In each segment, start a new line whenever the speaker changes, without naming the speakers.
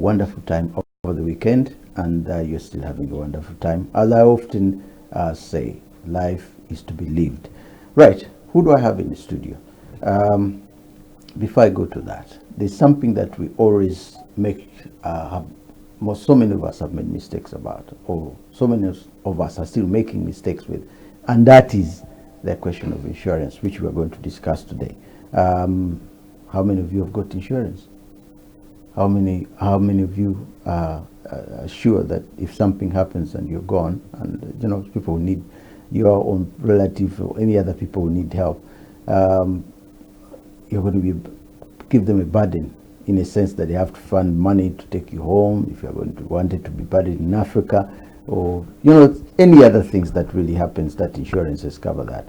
wonderful time over the weekend, and you're still having a wonderful time. As I often say, life is to be lived. Right, who do I have in the studio? Before I go to that, there's something that we always make, so many of us have made mistakes about, or so many of us are still making mistakes with, and that is the question of insurance, which we are going to discuss today. How many of you have got insurance? How many of you are sure that if something happens and you're gone, and people need your own relative or any other people who need help, you're going to give them a burden, in a sense that they have to fund money to take you home if you're going to want it to be buried in Africa, or any other things that really happens, that insurances cover that.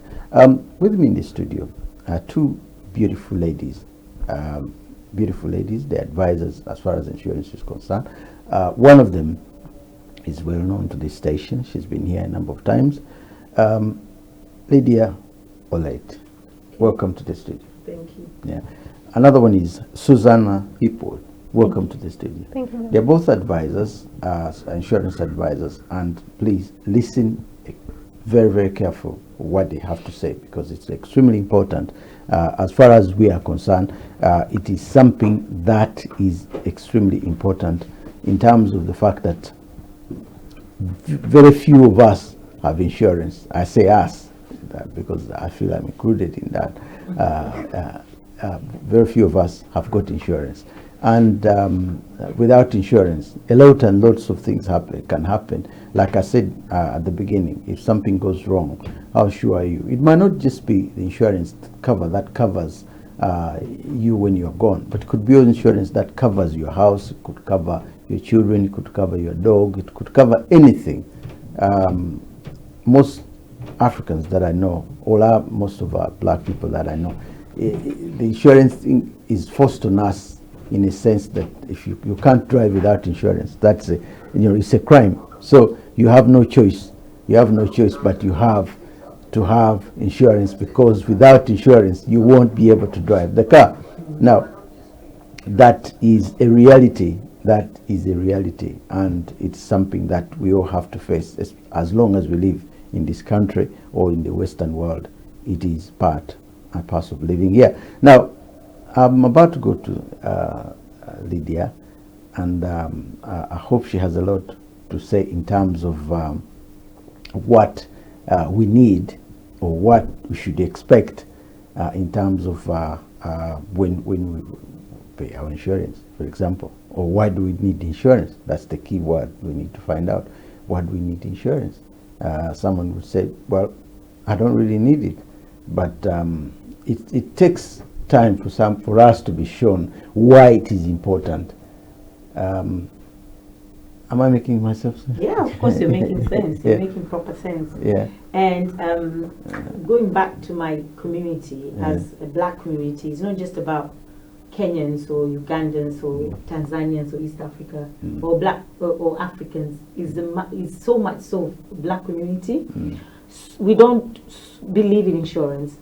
With me in the studio are two beautiful ladies. They're advisors as far as insurance is concerned. One of them is well known to this station. She's been here a number of times. Lydia Olet, welcome to the studio.
Thank you.
Yeah. Another one is Susana Hipwood. Welcome to the studio.
Thank you.
They're both advisors, insurance advisors, and please listen very, very careful what they have to say, because it's extremely important. As far as we are concerned, it is something that is extremely important in terms of the fact that very few of us have insurance. I say us because I feel I'm included in that. Very few of us have got insurance, and without insurance, lots of things can happen. Like I said at the beginning, if something goes wrong, how sure are you? It might not just be the insurance cover that covers you when you're gone, but it could be insurance that covers your house, it could cover your children, it could cover your dog, it could cover anything. Most Africans that I know, most of our black people that I know, the insurance thing is forced on us, in a sense that if you can't drive without insurance, that's it's a crime. So you have no choice. You have no choice, but you have to have insurance, because without insurance you won't be able to drive the car. Now, that is a reality. That is a reality, and it's something that we all have to face as long as we live in this country or in the Western world. It is part and parcel of living here. Now, I'm about to go to Lydia, and I hope she has a lot to say in terms of what we need, or what we should expect in terms of when we pay our insurance, for example. Or why do we need insurance? That's the key word. We need to find out, why do we need insurance? Someone would say, well, I don't really need it, but it takes time for us to be shown why it is important. Am I making myself sense?
Yeah, of course you're making sense. You're making proper sense.
Yeah.
And going back to my community, as a black community, it's not just about Kenyans or Ugandans or Tanzanians or East Africa or black or Africans. Is so much so black community. We don't believe in insurance.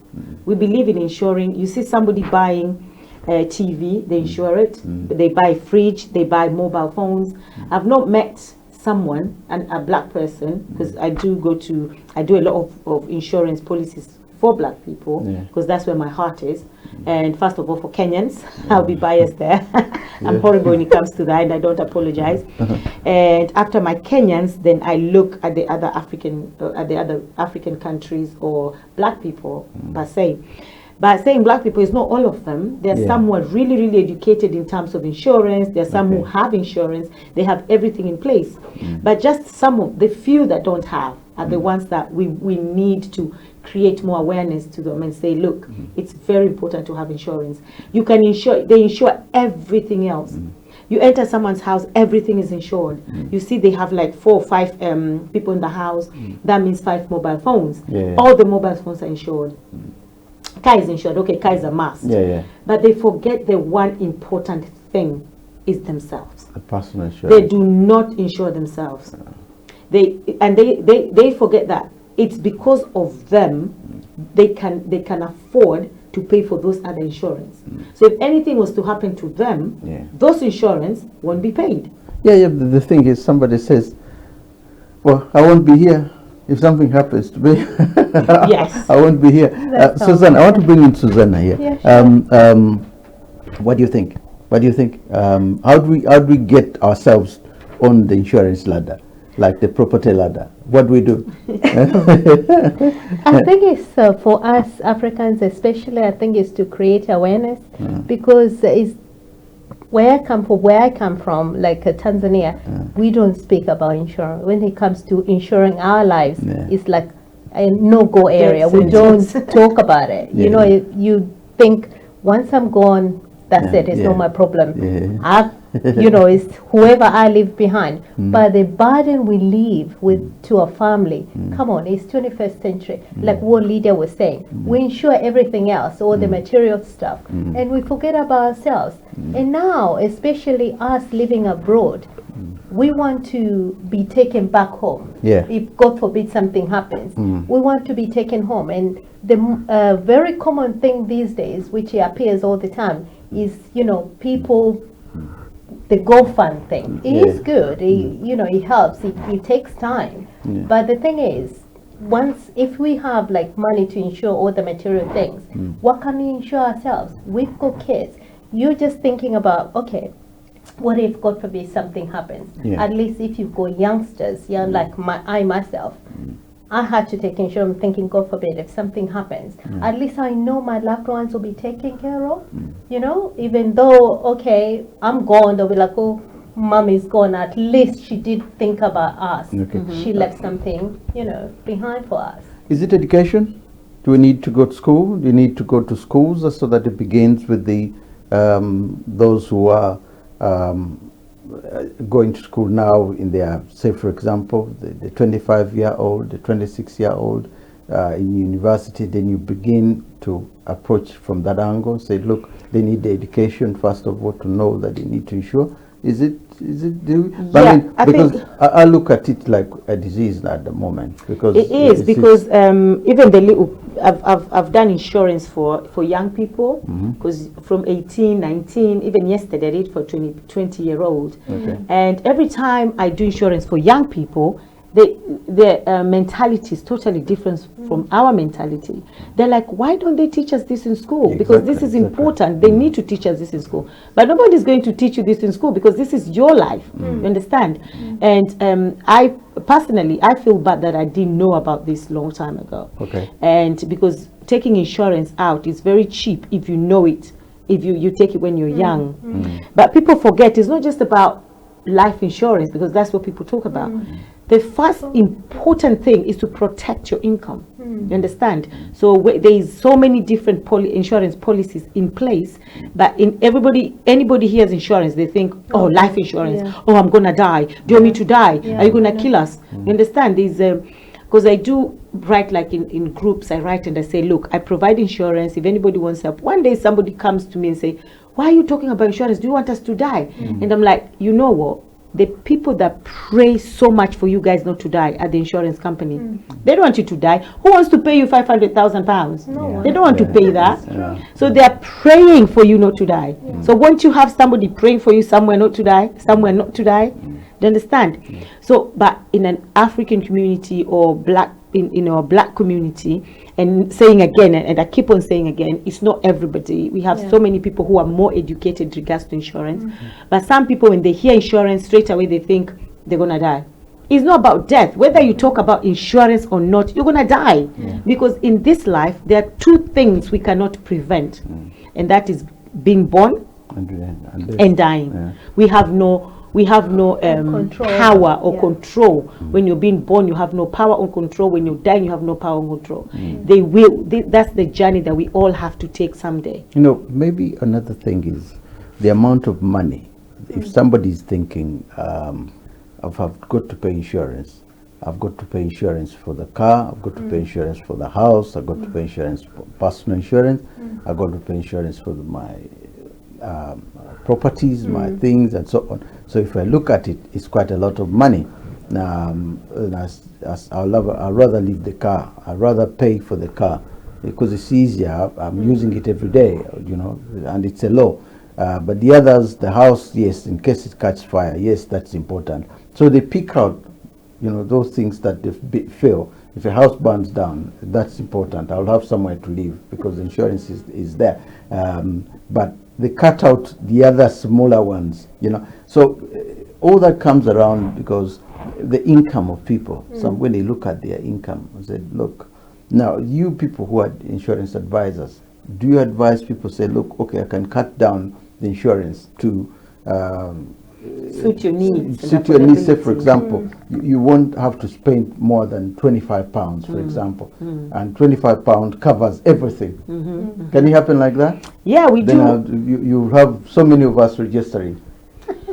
We believe in insuring. You see somebody buying a TV, they insure it. They buy a fridge, they buy mobile phones. I've not met someone, a black person, because I do a lot of insurance policies for black people, because that's where my heart is. And first of all, for Kenyans, I'll be biased there. I'm horrible when it comes to that, and I don't apologize. And after my Kenyans, then I look at the other African countries or black people per se. But saying black people is not all of them. There are some who are really, really educated in terms of insurance. There are some who have insurance. They have everything in place. But just some of the few that don't have are the ones that we need to create more awareness to them and say, look, it's very important to have insurance. You can insure, they insure everything else. You enter someone's house, everything is insured. You see they have like 4 or 5 people in the house. That means 5 mobile phones. All the mobile phones are insured. Car is insured. Okay, car is a must. But they forget the one important thing is themselves.
The personal insurance.
They do not insure themselves. They forget that it's because of them they can afford to pay for those other insurance. So if anything was to happen to them, those insurance won't be paid.
Yeah. The thing is, somebody says, well, I won't be here if something happens to me.
Yes.
I won't be here. Susanna, I want to bring in Susanna here.
Yeah, sure.
What do you think? How do we get ourselves on the insurance ladder, like the property ladder? What do we do?
I think it's for us Africans especially, I think it's to create awareness, because it's where I come from, like Tanzania, we don't speak about insurance. When it comes to insuring our lives, it's like a no-go area. We don't talk about it. You know, you think once I'm gone, that's it. It's not my problem. You know, it's whoever I leave behind. But the burden we leave with to a family, come on, it's 21st century. Like what Lydia was saying, we insure everything else, all the material stuff, and we forget about ourselves. And now, especially us living abroad, we want to be taken back home. If God forbid something happens, we want to be taken home. And the very common thing these days, which appears all the time, is, you know, people, the GoFund thing. It is good. You know, it helps. It takes time. But the thing is, if we have like money to insure all the material things, what can we insure ourselves? We've got kids. You're just thinking about, okay, what if God forbid something happens? At least if you've got youngsters, like myself, I had to take insurance thinking, God forbid, if something happens, at least I know my loved ones will be taken care of. You know, even though, okay, I'm gone, they'll be like, oh, mom is gone. At least she did think about us. She left something, you know, behind for us.
Is it education? Do we need to go to school? Do you need to go to schools so that it begins with the those who are going to school now in their, say for example, the 25-year-old, the 26-year-old in university, then you begin to approach from that angle, say, look, they need the education, first of all, to know that they need to insure. Is it, I look at it like a disease at the moment, because
it is, because even the little, I've done insurance for young people, because from 18, 19, even yesterday I did for 20-year-old. And every time I do insurance for young people, their mentality is totally different from our mentality. They're like, why don't they teach us this in school? Because this is important. They need to teach us this in school. But nobody's going to teach you this in school, because this is your life. You understand? And I personally, I feel bad that I didn't know about this long time ago. And because taking insurance out is very cheap if you know it, if you take it when you're young. But people forget it's not just about life insurance, because that's what people talk about. The first important thing is to protect your income. You understand? So there is so many different insurance policies in place, but anybody hears insurance, they think, oh, life insurance. Oh, I'm gonna die. Do you want me to die? Are you gonna kill us? You understand? Because I do write, like in groups, I write and I say, look, I provide insurance if anybody wants help. One day somebody comes to me and say, why are you talking about insurance? Do you want us to die? And I'm like, you know what? The people that pray so much for you guys not to die are the insurance company. They don't want you to die. Who wants to pay you £500,000? No. They don't want to pay that. So they are praying for you not to die. So won't you have somebody praying for you somewhere not to die? Somewhere not to die? Do you understand? So, but in an African community or black, in our black community, and saying again, and I keep on saying again, it's not everybody. We have so many people who are more educated in regards to insurance. But some people, when they hear insurance, straight away they think they're gonna die. It's not about death. Whether you talk about insurance or not, you're gonna die. Because in this life, there are two things we cannot prevent, and that is being born and dying. We have no power or control. When you're being born, you have no power or control. When you're dying, you have no power or control. That's the journey that we all have to take someday.
You know, maybe another thing is the amount of money. If somebody is thinking, I've got to pay insurance, I've got to pay insurance for the car, I've got to pay insurance for the house, I've got to pay insurance for personal insurance, I've got to pay insurance for my properties, my things, and so on. So if I look at it, it's quite a lot of money. I'd rather leave the car. I'd rather pay for the car because it's easier. I'm using it every day, you know, and it's a law. But the others, the house, yes, in case it catches fire, yes, that's important. So they pick out, you know, those things that they feel. If a house burns down, that's important. I'll have somewhere to live because insurance is there. But they cut out the other smaller ones, you know. So all that comes around because the income of people. So when they look at their income and say, look, now you people who are insurance advisors, do you advise people, say, look, okay, I can cut down the insurance to
suit your needs.
Suit your needs. Say, for example, you won't have to spend more than £25, for example, and £25 covers everything. Can it happen like that?
Yeah, we do.
You have so many of us registering.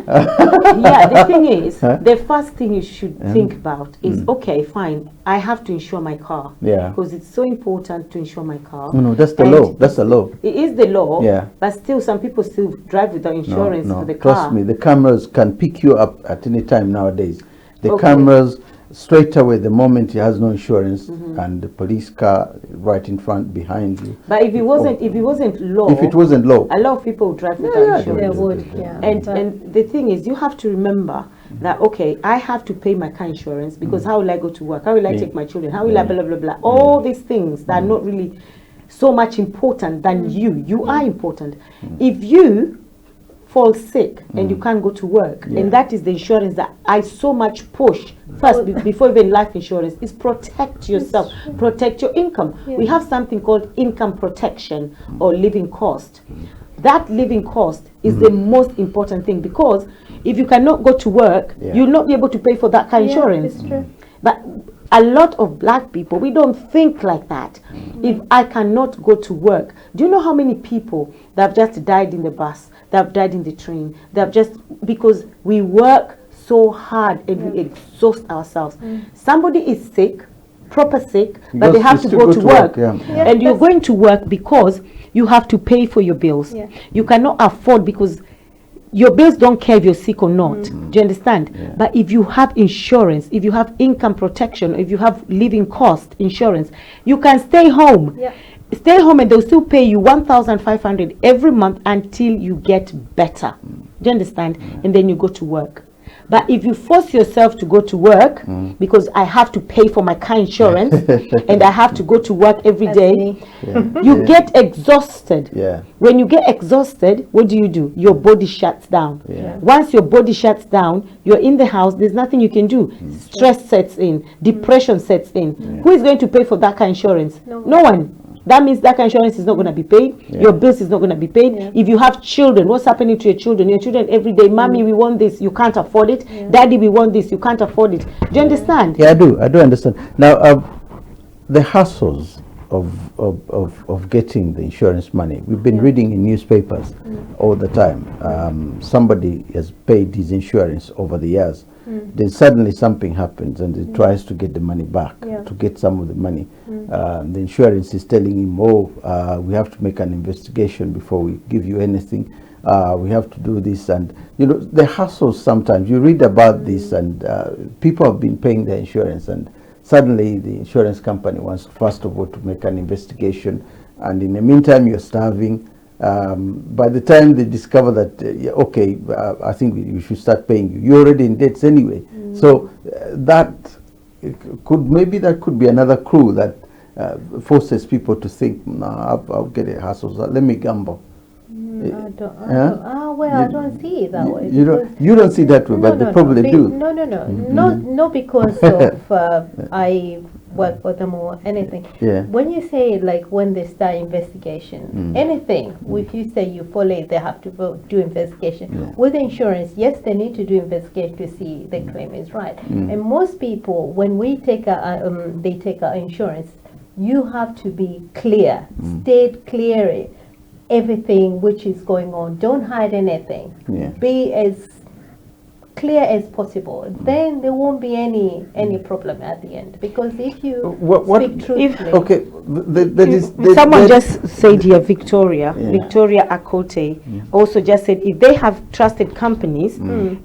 Yeah, the thing is, the first thing you should think about is, okay, fine, I have to insure my car.
Yeah.
Because it's so important to insure my car.
No, that's the law. That's the law.
It is the law.
Yeah.
But still, some people still drive without insurance for the
Trust
car.
me, the cameras can pick you up at any time nowadays. The cameras, straight away, the moment he has no insurance, and the police car right in front, behind you.
But if it wasn't, if it wasn't law, a lot of people would drive without insurance.
They would, yeah.
And the thing is, you have to remember that, okay, I have to pay my car insurance because how will I go to work? How will I take my children? How will I blah, blah, blah? All these things that are not really so much important than you. You are important. If you fall sick and you can't go to work, and that is the insurance that I so much push first before even life insurance, is protect yourself, protect your income. We have something called income protection or living cost. That living cost is the most important thing, because if you cannot go to work, you'll not be able to pay for that car insurance.
It's true.
But a lot of black people, we don't think like that. If I cannot go to work, do you know how many people that have just died in the bus, that have died in the train, that have just, because we work so hard and we exhaust ourselves. Somebody is sick, proper sick, but they have to go to work. And you're going to work because you have to pay for your bills. You cannot afford, because your bills don't care if you're sick or not. Do you understand? But if you have insurance, if you have income protection, if you have living cost insurance, you can stay home. Stay home and they'll still pay you 1,500 every month until you get better. Do you understand? And then you go to work. But if you force yourself to go to work because I have to pay for my car insurance and I have to go to work every day, you get exhausted. When you get exhausted, what do? Your body shuts down. Once your body shuts down, you're in the house, there's nothing you can do. Stress sets in, depression sets in. Who is going to pay for that car insurance? No one. That means that insurance is not going to be paid. Your bills is not going to be paid. If you have children, what's happening to your children? Your children every day, mommy, we want this, you can't afford it. Daddy, we want this, you can't afford it. Do you understand?
Yeah, I do understand. Now, the hassles of getting the insurance money, we've been reading in newspapers all the time. Somebody has paid his insurance over the years. Then suddenly something happens and he tries to get the money back, to get some of the money. The insurance is telling him, we have to make an investigation before we give you anything. We have to do this. And, you know, the hassles sometimes. You read about this and people have been paying their insurance, and suddenly the insurance company wants, first of all, to make an investigation. And in the meantime, you're starving. By the time they discover that, I think we should start paying you, you're already in debts anyway. So that could be another clue that forces people to think, I'll get a hassle, so let me gamble.
I don't see it that way.
You don't see that way, but they probably do.
Not because of I work for them or anything. When you say, like, when they start investigation, anything, if you say you follow it, they have to do investigation. With insurance, yes, they need to do investigation to see the claim is right. And most people, when we take they take our insurance, you have to be clear, state clearly everything which is going on. Don't hide anything. Be as clear as possible, then there won't be any problem at the end. Because if you speak truthfully,
okay,
someone just said here, Victoria Akote also just said if they have trusted companies,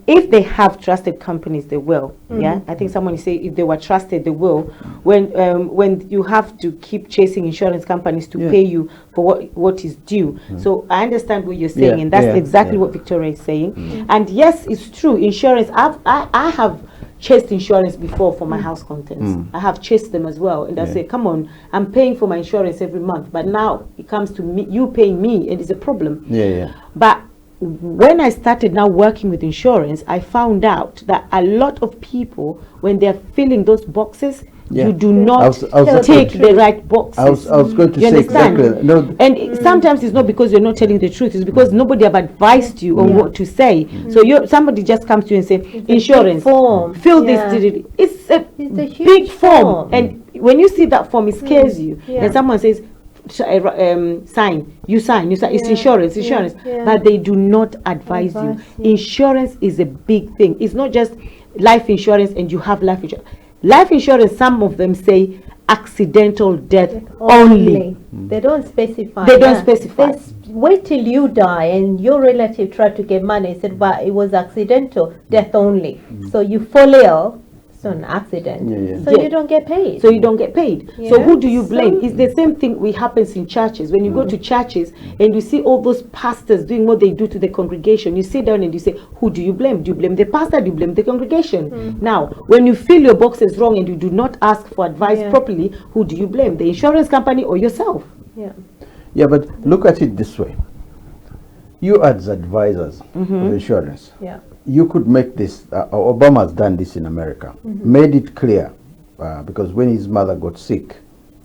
if they have trusted companies, they will. Yeah, I think someone say if they were trusted, they will. When you have to keep chasing insurance companies to pay you for what is due. So I understand what you're saying, and that's exactly what Victoria is saying. And yes, it's true. Insurance. I have chased insurance before for my house contents. I have chased them as well, and I say, come on, I'm paying for my insurance every month, but now it comes to me, you paying me, and it's a problem. But when I started now working with insurance, I found out that a lot of people, when they're filling those boxes, you do not take the right boxes.
I was going to say exactly. No.
And sometimes it's not because you're not telling the truth, it's because nobody have advised you on what to say. So somebody just comes to you and say, insurance, fill this. It's a big form. And when you see that form, it scares you. And someone says, sign, it's insurance, but they do not advise you. Insurance is a big thing. It's not just life insurance and you have life insurance. Life insurance, some of them say accidental death only.
They don't specify.
They
wait till you die and your relative tried to get money, said, but it was accidental death only. So you fall ill, it's not an accident. So you don't get paid.
So who do you blame? It's the same thing which happens in churches. When you go to churches and you see all those pastors doing what they do to the congregation, you sit down and you say, who do you blame? Do you blame the pastor? Do you blame the congregation? Now, when you feel your box is wrong and you do not ask for advice properly, who do you blame? The insurance company or yourself?
Yeah, but look at it this way. You as advisors of insurance, you could make this, Obama has done this in America, made it clear, because when his mother got sick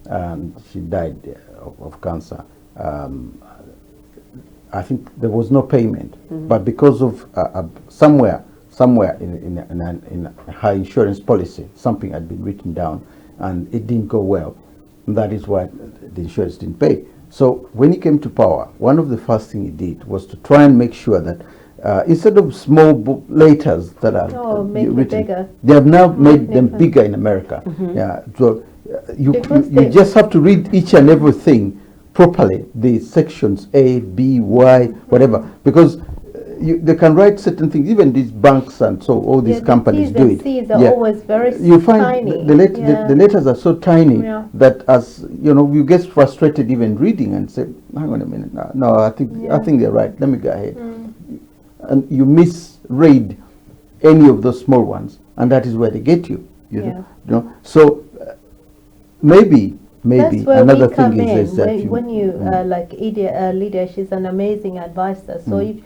and she died of cancer, I think there was no payment, but because of somewhere in her insurance policy, something had been written down and it didn't go well. And that is why the insurance didn't pay. So when he came to power, one of the first things he did was to try and make sure that instead of small letters that are written, they have now made them bigger in America. So you just have to read each and everything properly, the sections A, B, Y, whatever, because they can write certain things. Even these banks and so all these companies do it.
C's are always very
you find
tiny.
The letters are so tiny that, as you know, you get frustrated even reading and say, hang on a minute, no, I think they're right, let me go ahead. And you misread any of those small ones, and that is where they get you. You know. So maybe another thing is that
when you like Lydia, she's an amazing advisor. So if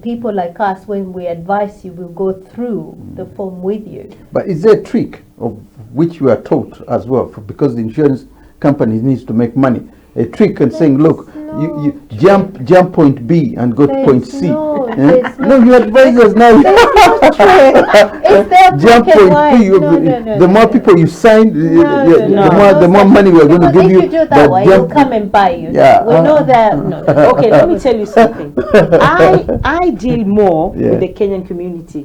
people like us, when we advise you, we'll go through the form with you.
But is there a trick of which you are taught as well, because the insurance company needs to make money? A trick and saying, look, you jump point B and go to point C. No, you advisors now. Jump point B. The more people you sign, the more money we're going to give you.
If you do that way, we'll come and buy you. We know that.
Okay, let me tell you something. I deal more with the Kenyan community.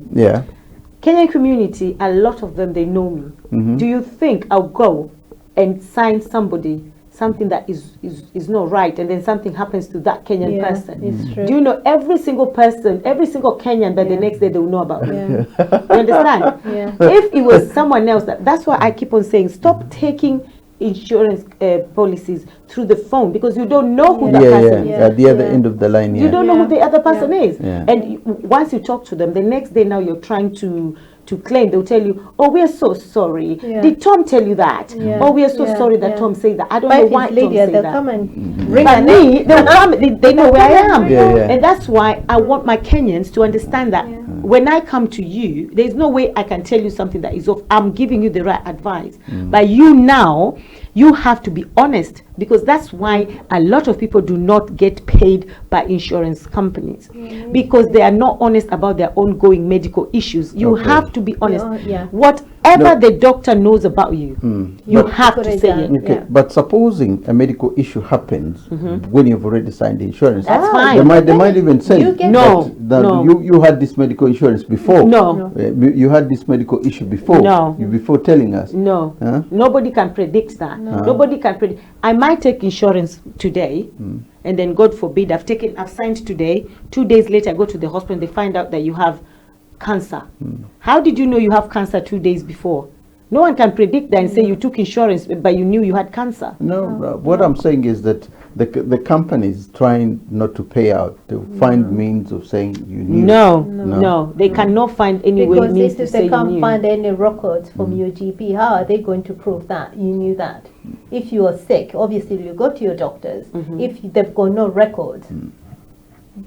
Kenyan community, a lot of them, they know me. Do you think I'll go and sign something that is not right, and then something happens to that Kenyan person?
It's true.
Do you know every single person, every single Kenyan, that the next day they will know about it? You understand? If it was someone else, that's why I keep on saying, stop taking insurance policies through the phone, because you don't know who that person is.
At the other end of the line.
You don't know who the other person is. And once you talk to them, the next day now you're trying to claim, they'll tell you, oh, we are so sorry. Did Tom tell you that? Oh, we are so sorry that Tom said that. I don't know why Tom said that.
Come and ring
but me, they'll come, they know where I am. And that's why I want my Kenyans to understand that when I come to you, there's no way I can tell you something that is off. I'm giving you the right advice. But you have to be honest, because that's why a lot of people do not get paid by insurance companies, because they are not honest about their ongoing medical issues. You have to be honest. What
whatever
No.
the doctor knows about you, you
But-
have
Put
to
it
say
down.
it.
Okay,
Yeah.
but supposing a medical issue happens when you've already signed the insurance,
That's
Ah,
fine.
they might even say
You get
No,
that
no.
you had this medical insurance before.
No.
You had this medical issue before.
No.
Before telling us.
No,
Huh?
nobody can predict that. Nobody can predict. I might take insurance today, and then God forbid, I've signed today. 2 days later, I go to the hospital, and they find out that you have cancer. How did you know you have cancer 2 days before? No one can predict that and say you took insurance, but you knew you had cancer.
No, what I'm saying is that the company is trying not to pay out, to find means of saying you knew.
No, they cannot find any way
Because
means to
if
say
they
you
can't
knew.
find any records from your GP, how are they going to prove that you knew that? If you are sick, obviously you go to your doctors. If they've got no records,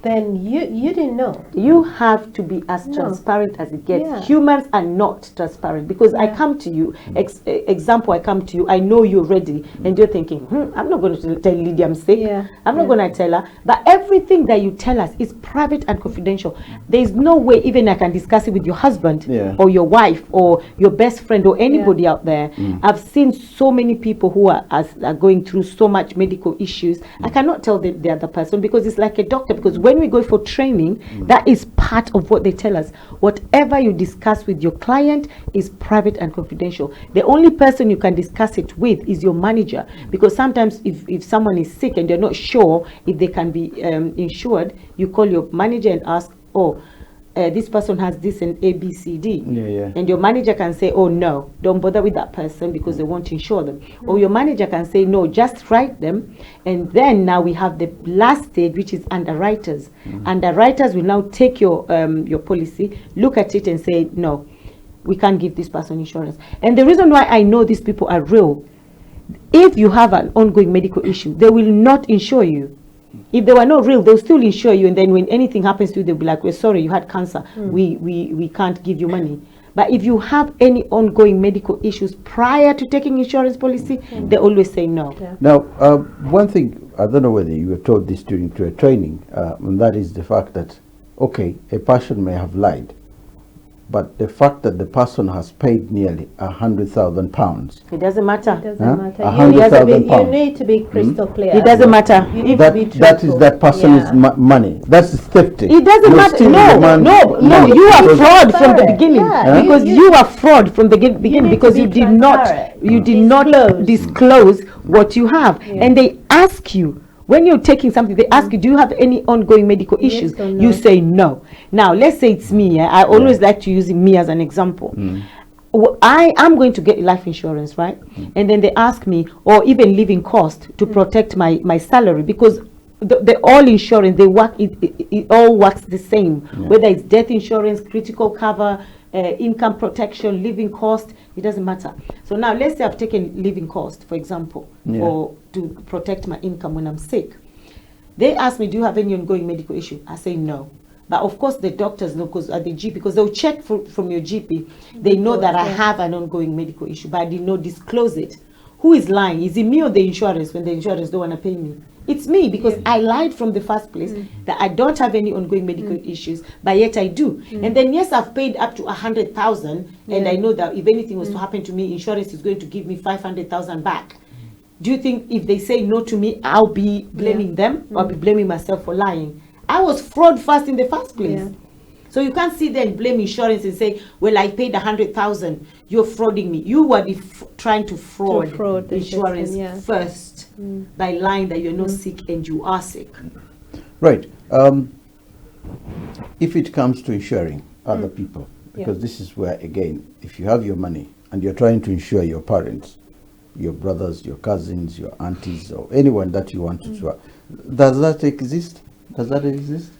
then you didn't know.
You have to be as transparent as it gets.
Yeah.
Humans are not transparent because I come to you, example, I come to you, I know you're ready, and you're thinking, I'm not going to tell Lydia I'm sick.
Yeah.
I'm not going to tell her. But everything that you tell us is private and confidential. There is no way even I can discuss it with your husband or your wife or your best friend or anybody out there. I've seen so many people who are going through so much medical issues. I cannot tell the other person because it's like a doctor, because when we go for training, that is part of what they tell us. Whatever you discuss with your client is private and confidential. The only person you can discuss it with is your manager, because sometimes if someone is sick and you're not sure if they can be insured, you call your manager and ask, this person has this and A, B, C, D. And your manager can say, oh no, don't bother with that person because they won't insure them. Or your manager can say, no, just write them. And then now we have the last stage, which is underwriters. Underwriters will now take your policy, look at it and say, no, we can't give this person insurance. And the reason why I know these people are real, if you have an ongoing medical issue, they will not insure you. If they were not real, they'll still insure you, and then when anything happens to you, they'll be like, we're sorry, you had cancer. We can't give you money. But if you have any ongoing medical issues prior to taking insurance policy, they always say no.
Now, one thing, I don't know whether you were told this during your training, and that is the fact that, okay, a person may have lied, but the fact that the person has paid nearly £100,000.
It doesn't matter.
It doesn't matter.
£100,000.
You need to be crystal clear.
It doesn't matter.
You need to be
That is
truthful.
that person's money. That's theft.
It doesn't
You're
matter.
stealing the man's
No,
money.
you are
Because-
fraud from the
Transparent.
beginning.
Yeah,
Because you are fraud from the beginning
need
because
to
you
be
did not
transparent.
disclose what you have. And they ask you, when you're taking something, they ask you, do you have any ongoing medical
Yes
issues?
or no.
You say no. Now, let's say it's me. I always like to use me as an example. I am going to get life insurance, right? And then they ask me, or even living cost to protect my salary, because the all insurance, they work, it all works the same, whether it's death insurance, critical cover, income protection, living cost, it doesn't matter. So now let's say I've taken living cost, for example, or to protect my income when I'm sick. They ask me, do you have any ongoing medical issue? I say no. But of course the doctors know, because at the GP, because they'll check from your GP, they know that I have an ongoing medical issue, but I did not disclose it. Who is lying? Is it me or the insurance when the insurance don't want to pay me? It's me, because I lied from the first place that I don't have any ongoing medical issues, but yet I do. And then yes, I've paid up to 100,000, and I know that if anything was to happen to me, insurance is going to give me 500,000 back. Do you think if they say no to me, I'll be blaming them, or I'll be blaming myself for lying? I was fraud first in the first place. So you can't sit there and blame insurance and say, well, I paid 100,000, you're frauding me. You were trying to fraud
the
insurance
system,
first by lying that you're not sick and you are sick.
Right. If it comes to insuring other people, because this is where, again, if you have your money and you're trying to insure your parents, your brothers, your cousins, your aunties, or anyone that you want to insure, does that exist? Does that exist?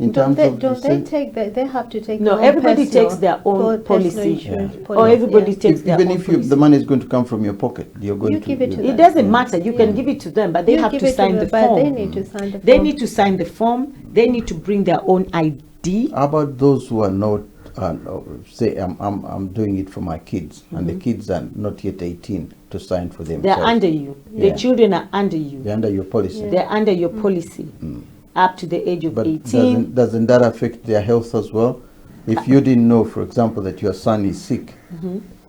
In
Don't
terms of
they take that? They have to take.
No,
their own
everybody
personal-
takes their own policy.
insurance
Or
policy,
everybody takes their
even
own
if
policy.
the money is going to come from your pocket, you're going
You
to
give it to
It
them.
doesn't matter. You can give it to them, but they
You
have
give
to
it
sign
them,
the
but
form.
they need to sign the form.
They need to sign the form. They need to bring their own ID.
How about those who are not, say, I'm doing it for my kids, and the kids are not yet 18 to sign for themselves?
They're under you.
Yeah.
The children are under you.
They're under your policy.
They're under your policy up to the age of
But
18.
doesn't that affect their health as well? if you didn't know, for example, that your son is sick.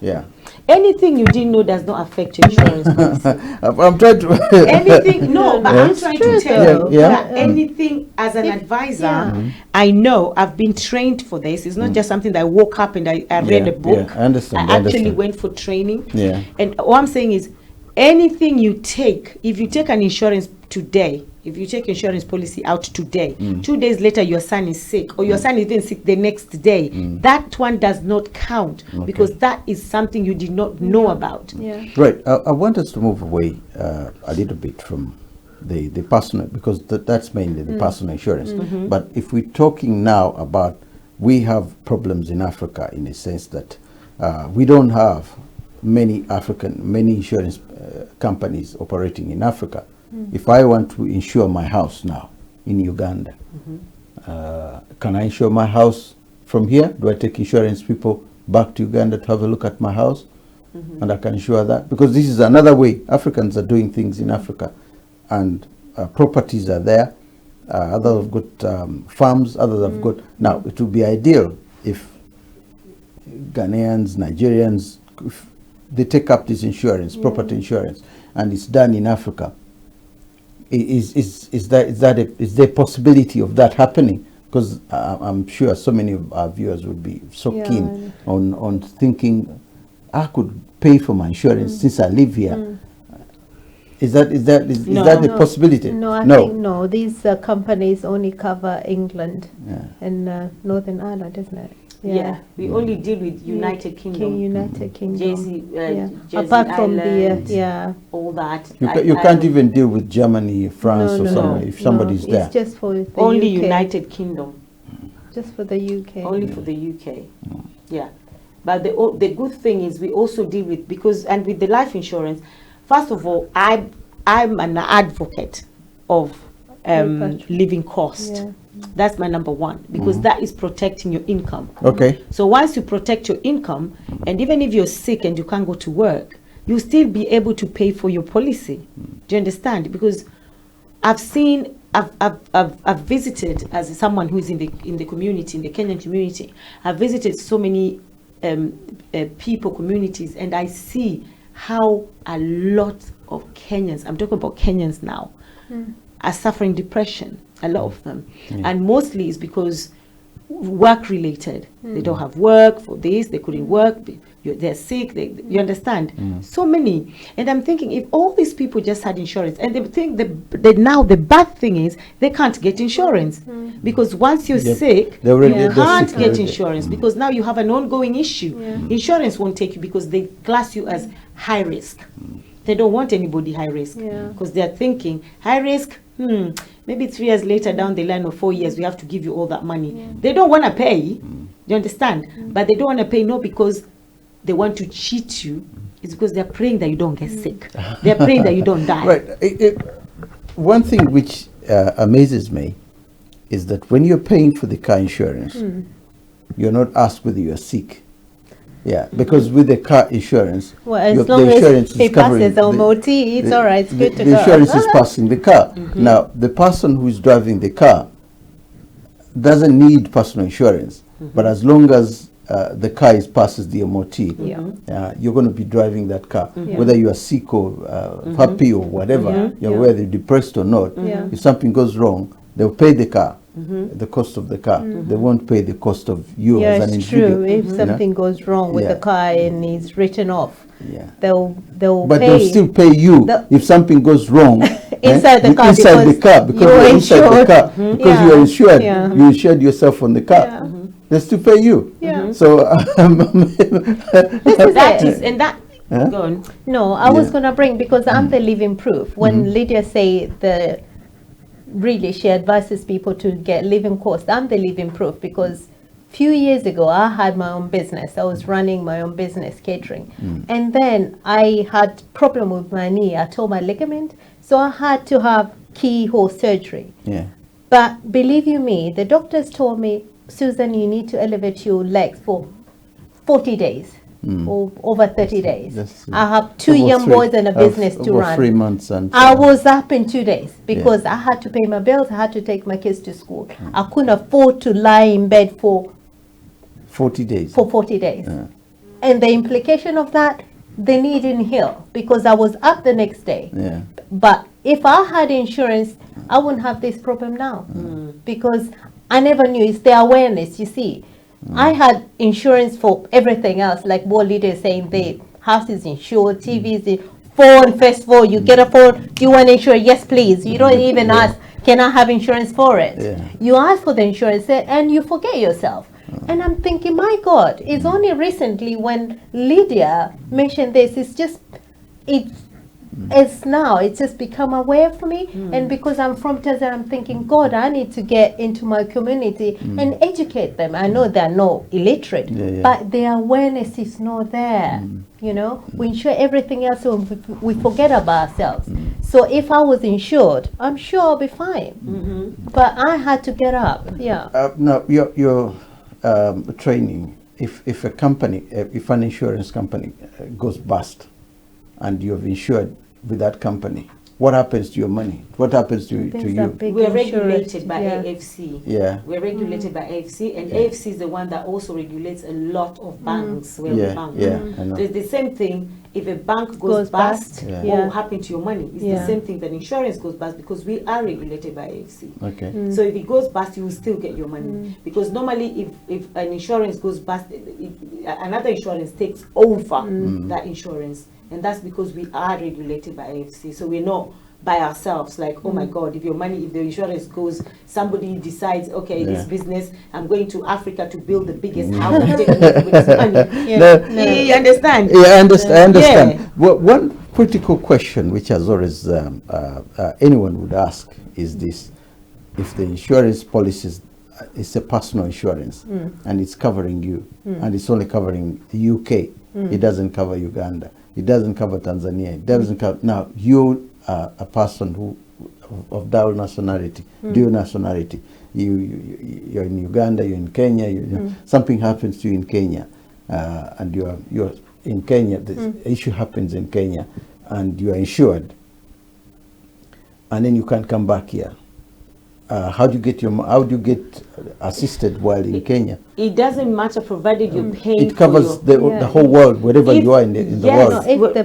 Yeah.
Anything you didn't know does not affect your insurance policy.
I'm trying to.
Anything, no, but I'm trying to tell you
Yeah.
that anything as an advisor, I know I've been trained for this. It's not just something that I woke up and I read a book.
Yeah, I understand.
I actually went for training.
Yeah.
And what I'm saying is, anything you take, if you take an insurance today, if you take insurance policy out today, 2 days later your son is sick, or your son is even sick the next day, that one does not count, because that is something you did not know about.
Yeah.
Right. I want us to move away a little bit from the personal, because that's mainly the personal insurance. But if we're talking now about, we have problems in Africa in a sense that we don't have many insurance companies operating in Africa. If I want to insure my house now in Uganda, can I insure my house from here? Do I take insurance people back to Uganda to have a look at my house? And I can insure that? Because this is another way Africans are doing things in Africa. And properties are there. Others have got farms, others have got... Now, it would be ideal if Ghanaians, Nigerians, if they take up this insurance, property insurance, and it's done in Africa. Is there a possibility of that happening? Because I'm sure so many of our viewers would be so keen on thinking, I could pay for my insurance since I live here. Is that a possibility?
No, I think no. These companies only cover England and Northern Ireland, isn't it?
Yeah, we only deal with United Kingdom.
United Kingdom.
Jersey
Apart from
Island, all that.
You can't even deal with Germany, France, or somewhere if somebody's there.
It's just for the
only
UK.
United Kingdom.
Just for the UK.
Only for the UK. Yeah, but the good thing is we also deal with, because, and with the life insurance. First of all, I'm an advocate of living cost.
Yeah.
That's my number one, because that is protecting your income.
Okay.
So once you protect your income, and even if you're sick and you can't go to work, you'll still be able to pay for your policy. Do you understand? Because I've visited, as someone who is in the community, in the Kenyan community, I've visited so many people, communities, and I see how a lot of Kenyans, I'm talking about Kenyans now, are suffering depression, a lot of them. And mostly it's because work related. They don't have work for this, they couldn't work, they're sick, you understand? So many. And I'm thinking, if all these people just had insurance, and they think now the bad thing is they can't get insurance, because once you're sick, you can't get insurance, because now you have an ongoing issue. Insurance won't take you because they class you as high risk. They don't want anybody high risk, because they're thinking high risk, maybe 3 years later down the line, or 4 years, we have to give you all that money. They don't want to pay, you understand? But they don't want to pay not because they want to cheat you, it's because they're praying that you don't get sick. They're praying that you don't die.
Right. One thing which amazes me is that when you're paying for the car insurance, you're not asked whether you're sick. Yeah, because with the car insurance,
as long
the insurance
as it passes the MOT, it's all right, it's good to go.
The insurance is passing the car. Now, the person who is driving the car doesn't need personal insurance, but as long as the car passes the MOT, you're going to be driving that car, whether you are sick or happy or whatever, whether you're depressed or not. If something goes wrong, they'll pay the car. The cost of the car. They won't pay the cost of you as an individual.
It's true. If something goes wrong with the car and it's written off, they'll
but
pay.
they'll still pay you if something goes wrong
inside the car,
because you're inside the car, because you're insured. You insured yourself on the car. They still pay you. So
that
is go on.
No, I was gonna bring, because I'm the living proof. When Lydia say she advises people to get living cost, I'm the living proof, because few years ago I had my own business. I was running my own business, catering, and then I had problem with my knee. I tore my ligament, so I had to have keyhole surgery. But believe you me, the doctors told me, Susan, you need to elevate your legs for 40 days. Or over 30 days. I have two young boys and a business to run.
3 months, and
I was up in 2 days because I had to pay my bills. I had to take my kids to school. I couldn't afford to lie in bed for
40 days.
For 40 days. And the implication of that, they needn't heal because I was up the next day.
Yeah.
But if I had insurance, I wouldn't have this problem now because I never knew. It's the awareness, you see. I had insurance for everything else, like what Lydia is saying, the house is insured, TV is insured, phone, first of all, you get a phone, do you want insurance? Yes, please. You don't even ask, can I have insurance for it? You ask for the insurance and you forget yourself. And I'm thinking, my God, it's only recently when Lydia mentioned this, it's just become aware for me. And because I'm from Tanzania, I'm thinking, God, I need to get into my community and educate them. I know they're not illiterate, but their awareness is not there. You know, we insure everything else, so we forget about ourselves. So if I was insured, I'm sure I'll be fine. But I had to get up.
Now, your training, if a company, if an insurance company goes bust, and you have insured with that company, what happens to your money? What happens to you?
We're regulated by AFC.
Yeah.
We're regulated by AFC, and AFC is the one that also regulates a lot of banks where we bank.
I know.
So it's the same thing. If a bank goes bust, what will happen to your money? It's the same thing that insurance goes bust because we are regulated by AFC.
Okay.
So if it goes bust, you will still get your money. Because normally if an insurance goes bust, another insurance takes over that insurance. And that's because we are regulated by AFC. So we're not by ourselves, like, oh my God, if the insurance goes, somebody decides, okay, this business, I'm going to Africa to build the biggest house with this money. You understand?
Yeah, I understand. Well, one critical question which has always anyone would ask is this: if the insurance policies is a personal insurance and it's covering you and it's only covering the UK, it doesn't cover Uganda, it doesn't cover Tanzania, it doesn't cover. Now you are a person who of dual nationality, dual nationality. You're in Uganda, you're in Kenya. Something happens to you in Kenya, and you're in Kenya. The issue happens in Kenya, and you are insured, and then you can't come back here. How do you get assisted while in Kenya?
It doesn't matter provided you're paying.
It covers the whole world, wherever you are in the world.
No, if the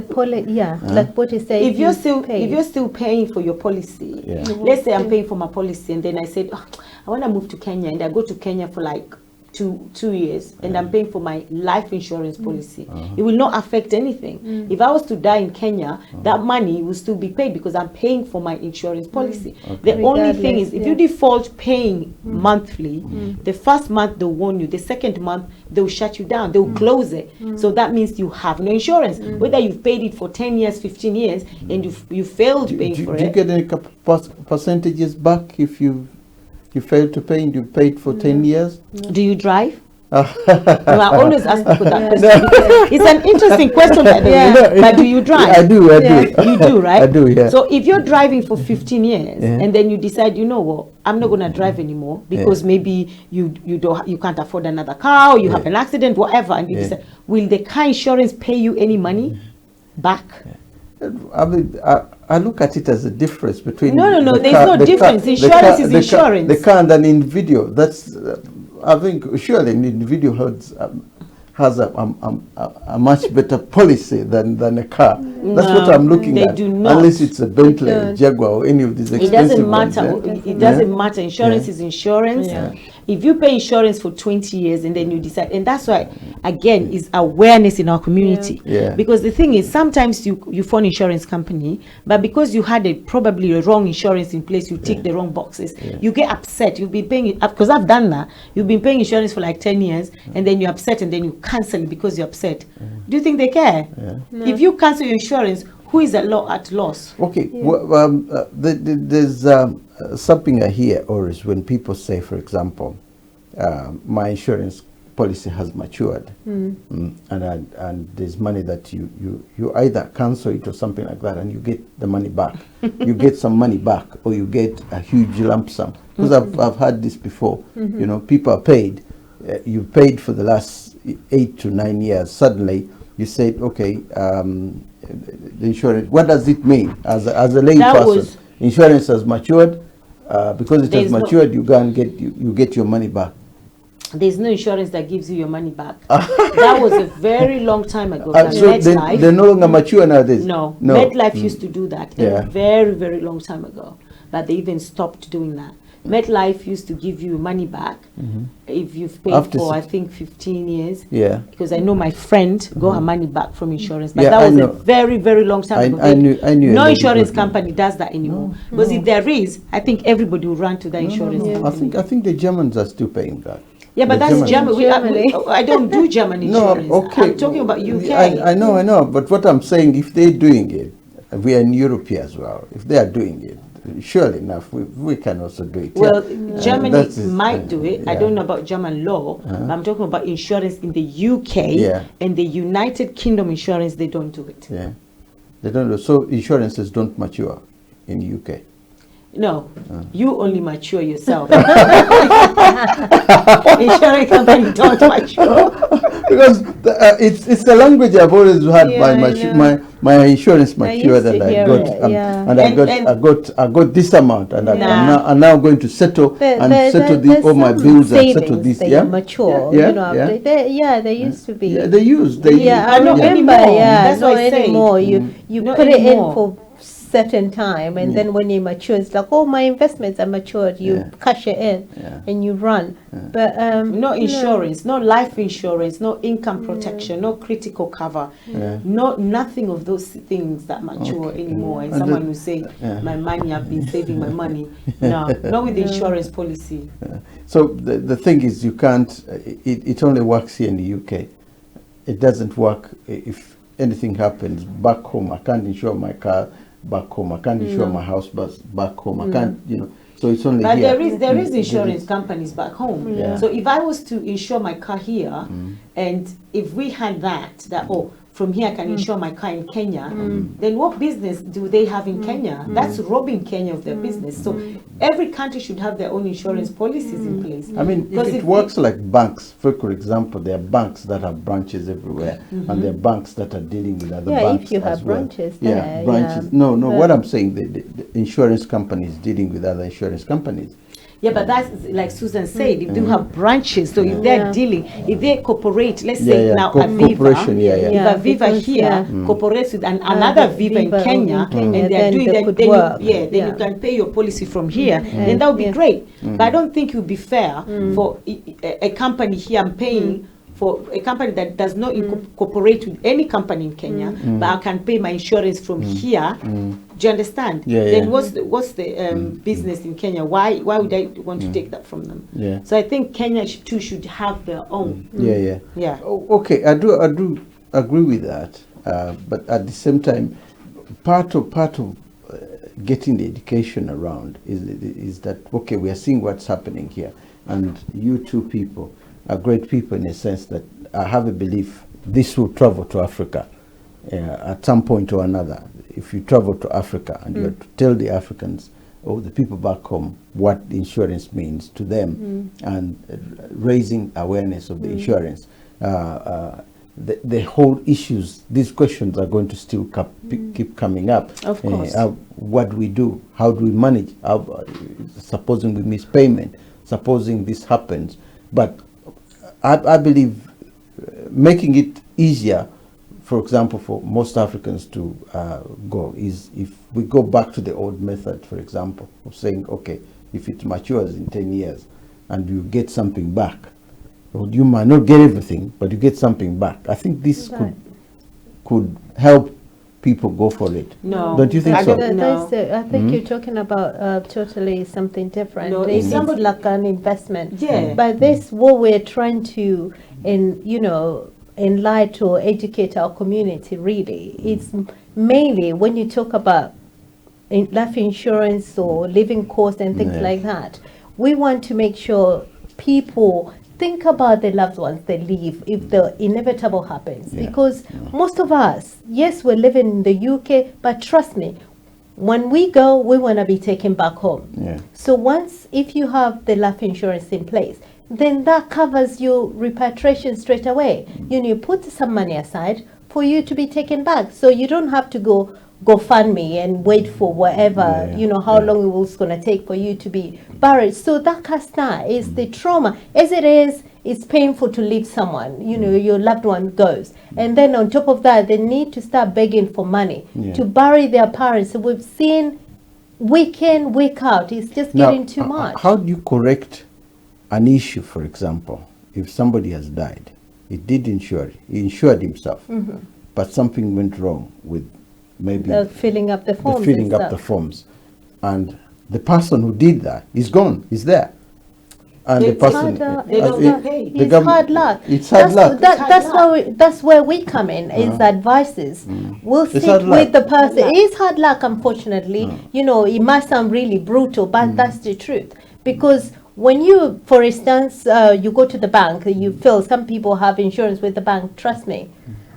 like what you say,
if you're still paying for your policy, let's say I'm paying for my policy, and then I said, oh, I want to move to Kenya, and I go to Kenya for like two years, and I'm paying for my life insurance policy. It will not affect anything. If I was to die in Kenya, that money will still be paid because I'm paying for my insurance policy. The only thing is, if you default paying monthly, the first month they'll warn you, the second month they'll shut you down, they'll close it. So that means you have no insurance. Whether you've paid it for 10 years, 15 years, and you failed paying for it.
Do you get any percentages back if you failed to pay and you paid for 10 years?
Do you drive? I always ask people that question. It's an interesting question, by the way. But do you drive?
I do.
You do, right?
I do, yeah.
So if you're driving for 15 years and then you decide, you know what, I'm not going to drive anymore because maybe you can't afford another car, or you have an accident, whatever, and you decide, will the car insurance pay you any money back?
I mean, I look at it as a difference between
no, there's no difference. Insurance is insurance.
The car and an individual. That's I think surely an individual has a much better policy than a car. That's what I'm looking at.
Do not.
Unless it's a Bentley, Jaguar, or any of these expensive ones.
It doesn't matter. Insurance is insurance. If you pay insurance for 20 years and then you decide, and that's why, again, is awareness in our community. Because the thing is, sometimes you phone insurance company, but because you had probably a wrong insurance in place, you tick the wrong boxes, you get upset. You've been paying, because I've done that, you've been paying insurance for like 10 years, and then you're upset, and then you cancel it because you're upset. Do you think they care? No. If you cancel your insurance, who is at loss?
Okay, there's something I hear always when people say, for example, my insurance policy has matured, and there's money that you either cancel it or something like that, and you get the money back. You get some money back, or you get a huge lump sum. Because I've had this before. You know, people are paid. You paid for the last 8 to 9 years. Suddenly, you said, okay, the insurance. What does it mean as a lay person? Insurance has matured. Because it has matured, you go and get your money back.
there's no insurance that gives you your money back. That was a very long time ago.
So they're no longer mature nowadays?
No. MetLife used to do that a very, very long time ago. But they even stopped doing that. MetLife used to give you money back if you've paid for, I think, 15 years.
Yeah.
Because I know my friend got her money back from insurance. But that was a very, very long time ago.
I knew
no insurance company does that anymore. Because if there is, I think everybody will run to the insurance company.
I think the Germans are still paying that.
Yeah, but that's Germany. I don't do German insurance.
No, okay.
I'm talking about UK.
I know. But what I'm saying, if they're doing it, we are in Europe here as well. If they are doing it, surely enough, we can also do it.
Well, Germany might do it. I don't know about German law, but I'm talking about insurance in the UK and the United Kingdom insurance, they don't do it.
Yeah, they don't do. So insurances don't mature in the UK.
No, you only mature yourself. Insurance company don't mature.
Because it's a language I've always had my insurance mature that I got, I got this amount, and I'm now going to settle settle all my bills and settle this.
Mature. They used to be.
Yeah, they used.
I
know anymore. That's
not
what I say.
anymore. You put it in for certain time, and then when you mature, it's like, oh, my investments are matured. You cash it in and you run. But
no insurance, no life insurance, no income protection, no critical cover, nothing of those things that mature anymore. And someone will say, my money, I've been saving my money. No, not with the insurance policy.
So the thing is, you can't. It only works here in the UK. It doesn't work if anything happens back home. I can't insure my car back home. I can't insure my house back home. I can't, so it's only
but
here.
there is insurance companies back home. So if I was to insure my car here, and if we had that from here I can insure my car in Kenya, then what business do they have in Kenya? That's robbing Kenya of their business. So every country should have their own insurance policies in place.
I mean, if it works like banks, for example, there are banks that have branches everywhere, and there are banks that are dealing with other banks.
If you have
as well.
branches there.
Branches. No, what I'm saying, the insurance companies dealing with other insurance companies.
Yeah, but that's like Susan said, if they have branches, so if they're dealing, if they cooperate, let's say now Aviva, if Aviva here cooperates with another Viva in Kenya, and they're doing that, then you can pay your policy from here, then that would be great. But I don't think it would be fair for a company here, I'm paying for a company that does not cooperate with any company in Kenya, but I can pay my insurance from here. Do you understand? Then what's the business in Kenya? Why would I want to take that from them? So I think Kenya too should have their own.
Okay, I do agree with that, but at the same time, part of getting the education around is that, okay, we are seeing what's happening here, and you two people are great people in a sense that I have a belief this will travel to Africa at some point or another. If you travel to Africa and you have to tell the Africans or the people back home what insurance means to them, and raising awareness of the insurance, the whole issues, these questions are going to still keep coming up.
Of course.
What do we do? How do we manage? Supposing we miss payment, supposing this happens. But I believe making it easier, for example, for most Africans to go is if we go back to the old method, for example, of saying, okay, if it matures in 10 years and you get something back, you might not get everything, but you get something back. I think this could help people go for it.
No.
Don't you think so?
I think you're talking about totally something different.
No,
it's like an investment.
Yeah.
But this, what we're trying to, enlighten or educate our community really, it's mainly when you talk about life insurance or living costs and things like that, we want to make sure people think about the loved ones they leave if the inevitable happens. Because most of us, yes, we're living in the UK, but trust me, when we go, we want to be taken back home. So if you have the life insurance in place, then that covers your repatriation straight away. You put some money aside for you to be taken back, so you don't have to go GoFundMe and wait for whatever, how long it was going to take for you to be buried. So that kasta is the trauma. As it is, it's painful to leave someone, your loved one goes. And then on top of that, they need to start begging for money to bury their parents. So we've seen week in, week out, it's just getting too much.
How do you correct an issue, for example, if somebody has died? He did insure, he insured himself, but something went wrong with maybe
filling up the forms.
And the person who did that is gone, is there. And the person,
they don't get paid.
It's hard luck.
It's hard luck.
That's where we come in, is advices. We'll sit with the person. It is hard luck, unfortunately. It might sound really brutal, but that's the truth. Because when you, for instance, you go to the bank, you feel some people have insurance with the bank, trust me.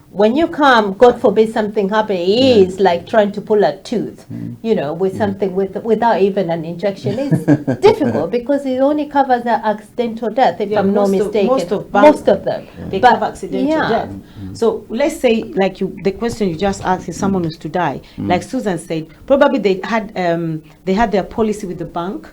When you come, God forbid something happen, it is like trying to pull a tooth, with something without even an injection. It's difficult because it only covers the accidental death, if I'm not mistaken. Most of them.
They cover accidental death. So let's say, like the question you just asked is someone who's to die. Like Susan said, probably they had their policy with the bank.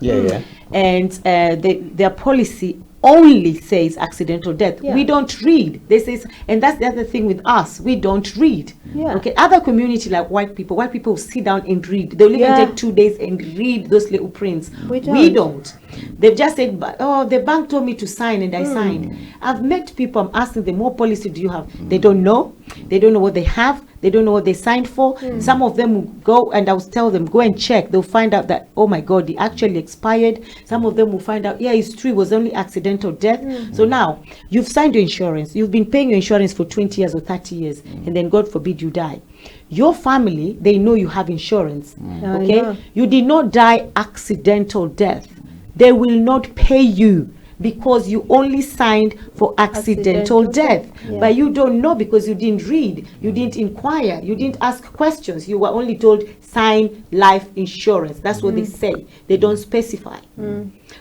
And their policy only says accidental death. We don't read. This is, and that's the other thing with us. We don't read. Okay. Other community like white people will sit down and read. They'll even take 2 days and read those little prints. We don't. They've just said, oh, the bank told me to sign and I signed. I've met people, I'm asking them, what policy do you have? They don't know. They don't know what they have. They don't know what they signed for. Some of them will go, and I'll tell them, go and check. They'll find out that, oh my God, it actually expired. Some of them will find out, yeah, it's true, it was only accidental death. So now, you've signed your insurance. You've been paying your insurance for 20 years or 30 years, and then God forbid you die. Your family, they know you have insurance, okay? You did not die accidental death. They will not pay you because you only signed for accidental death. But you don't know because you didn't read, you didn't inquire, you didn't ask questions. You were only told sign life insurance. That's what they say. They don't specify.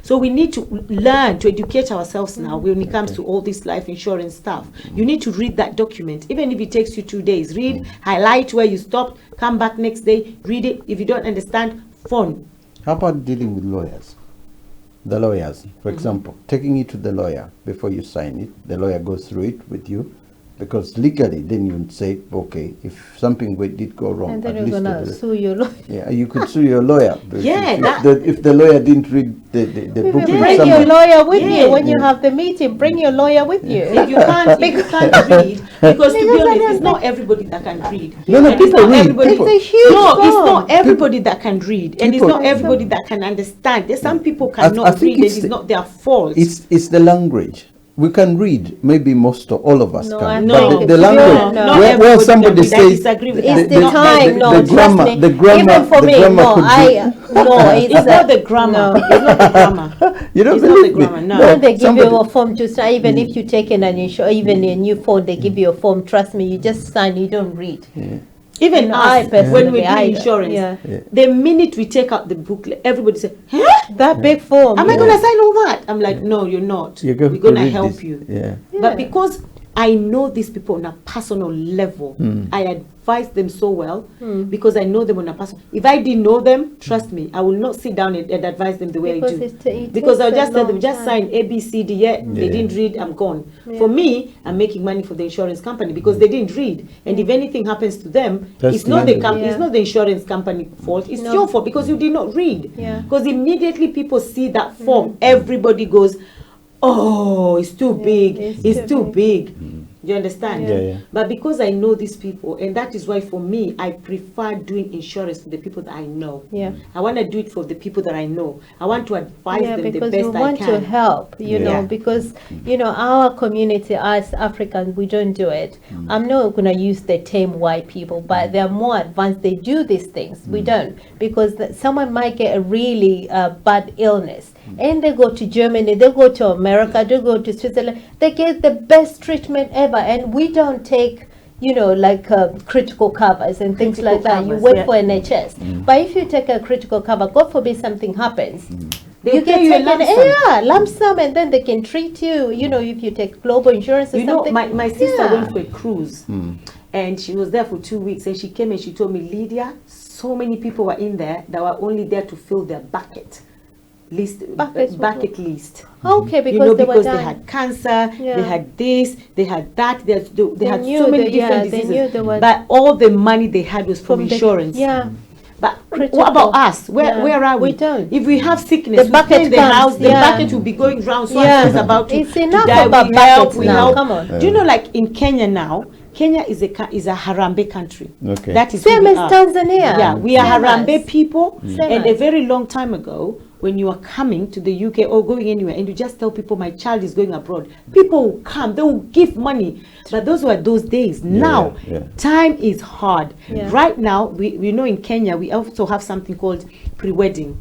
So we need to learn to educate ourselves now when it comes to all this life insurance stuff. You need to read that document, even if it takes you 2 days. Read, highlight where you stopped, come back next day, read it. If you don't understand, phone.
How about dealing with lawyers? The lawyers, for example, taking it to the lawyer before you sign it. The lawyer goes through it with you, because legally then you say, okay, if something did go wrong,
and then
at
you're
least
gonna sue your lawyer.
Yeah, you could sue your lawyer.
Yeah,
if the lawyer didn't read the book,
bring your lawyer with you when you have the meeting. Bring your lawyer with you.
If you can't read, because to be honest, it's not everybody that can read.
No, people read.
It's a huge
it's not everybody that can read, and it's not everybody that can understand. There's some people cannot read, and it's not their fault.
It's the language. We can read, maybe most or all of us can.
No,
but the language, where somebody says,
it's the time.
The grammar, the grammar,
even for me,
it's not the grammar. It's not the grammar.
You don't
It's not the
believe me?
grammar, no.
When they give you a form to sign, even if you take in an insurance, even a new phone, they give you a form. Trust me, you just sign, you don't read.
Even
I
us,
personally,
when we do insurance, the minute we take out the booklet, everybody says, huh?
That big form.
Am I going to sign all that? I'm like, no, you're not. We're going to help you. But because I know these people on a personal level, I advise them so well because I know them on a personal. If I didn't know them, trust me, I will not sit down and advise them the way I do. Because I'll just tell them, just sign A, B, C, D. They didn't read, I'm gone. For me, I'm making money for the insurance company because they didn't read. And if anything happens to them, it's not the it's not the insurance company fault. It's your fault because you did not read. Because immediately people see that form, everybody goes, oh, it's too big. It's too big. Do you understand? But because I know these people, and that is why for me, I prefer doing insurance for the people that I know. I want to do it for the people that I know. I want to advise them the best I can.
Because we want to help, you know, because, you know, our community as Africans, we don't do it. I'm not going to use the term white people, but they're more advanced. They do these things. We don't. Because someone might get a really bad illness. And they go to Germany, they go to America, they go to Switzerland, they get the best treatment ever, and we don't take, you know, like critical covers and things like that. You wait for NHS. But if you take a critical cover, God forbid something happens, you get taken lump sum, and then they can treat you, you know, if you take global insurance or something.
You know, my sister went for a cruise. And she was there for 2 weeks, and she came and she told me, Lydia, so many people were in there that were only there to fill their bucket list.
Okay, because
you know,
they were
because they
dying.
had cancer,
Yeah.
they had this, they had that, they had
knew
so many
that- yeah,
different
they
diseases.
knew they were-
But all the money they had was from
the-
insurance.
yeah.
But
Critical.
what about us?
Yeah.
Where are we?
We don't.
If we have sickness,
The
we stay in
bucket
the
comes,
house, the
yeah.
bucket will be going round. So
Yeah.
is about to,
It's
to
enough
die.
about
We help,
buckets
we
now,
help.
come on.
Do you know, like in Kenya now, Kenya is a Harambe country.
Okay.
That is
Same
who we
as
are.
Tanzania.
Yeah, we are
Same
Harambe
as.
people.
Same
And
as.
a very long time ago, when you are coming to the UK or going anywhere and you just tell people my child is going abroad, people will come, they will give money. But those were those days. Now,
yeah.
time is hard.
Yeah.
Right now, we know in Kenya, we also have something called pre-wedding.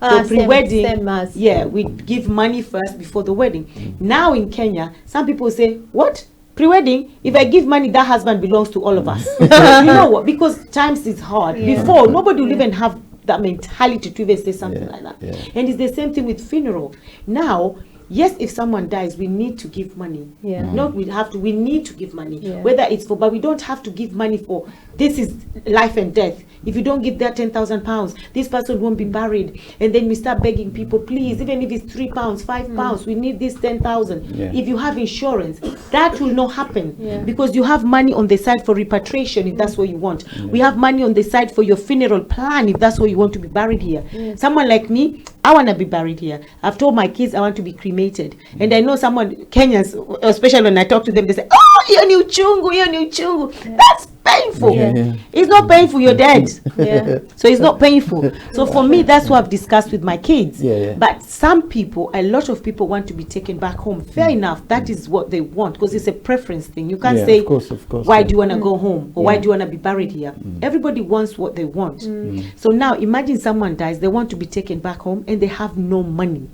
Ah,
So pre-wedding,
same as.
yeah, we give money first before the wedding. Now in Kenya, some people say, what? Pre-wedding? If I give money, that husband belongs to all of us. You know what? Because times is hard.
Yeah.
Before, nobody will even have that mentality to even say something
Yeah,
like that.
yeah.
And it's the same thing with funeral. Now, yes, if someone dies, we need to give money.
Yeah.
Not we need to give money.
Yeah.
Whether it's for, but we don't have to give money for, this is life and death. If you don't give that £10,000, this person won't be buried. And then we start begging people, please, even if it's £3, £5, we need this 10,000.
Yeah.
If you have insurance, that will not happen.
Yeah.
Because you have money on the side for repatriation, if that's what you want. We have money on the side for your funeral plan, if that's what you want to be buried here. Someone like me, I want to be buried here. I've told my kids I want to be cremated. And I know someone, Kenyans, especially when I talk to them, they say, oh, you're new chungu, you're new chungu. That's painful.
Yeah.
Yeah.
It's not painful, you're dead.
Yeah.
So it's not painful. So for me, that's what I've discussed with my kids.
Yeah, yeah.
But some people, a lot of people want to be taken back home. Fair enough, that is what they want, because it's a preference thing. You can't
Yeah,
say,
of course,
why
yeah.
do you want to go home? Or why do you want to be buried here? Everybody wants what they want. So now imagine someone dies, they want to be taken back home and they have no money.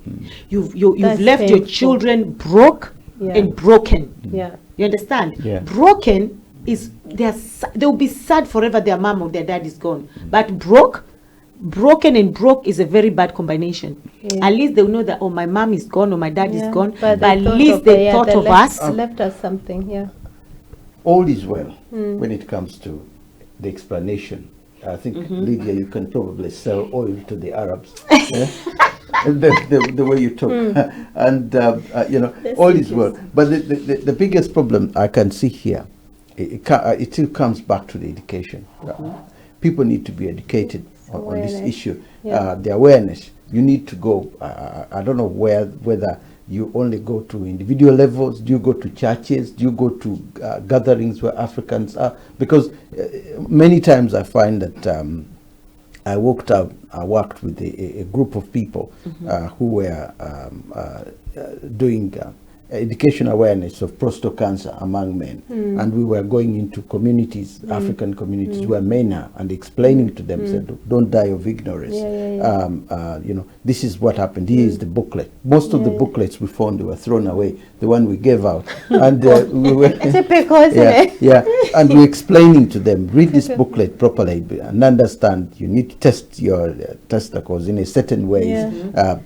You've
That's
left your
painful.
children broke
Yeah.
and broken.
Yeah.
You understand?
Yeah.
Broken is they'll be sad forever their mom or their dad is gone. But broken and broke is a very bad combination.
Yeah.
At least they'll know that, oh, my mom is gone or my dad is gone. But
they
at
thought
least
of-
they
yeah,
thought
they
of
left,
us.
left us something. Yeah.
All is well when it comes to the explanation. I think, Lydia, you can probably sell oil to the Arabs. Yeah? the way you talk. And, you know,
That's
all is well. But the biggest problem I can see here, it still comes back to the education. People need to be educated on this
Awareness.
issue.
Yeah.
The awareness. You need to go, I don't know whether you only go to individual levels, do you go to churches, do you go to gatherings where Africans are? Because many times I find that I worked with a group of people who were doing education awareness of prostate cancer among men. And we were going into communities, African communities where men are, and explaining to them, said, don't die of ignorance. You know, this is what happened. Here is the booklet. Most of the booklets we found, they were thrown away, the one we gave out. And we were
Typical, isn't it?
yeah, and we're explaining to them, read this booklet properly and understand you need to test your testicles in a certain way,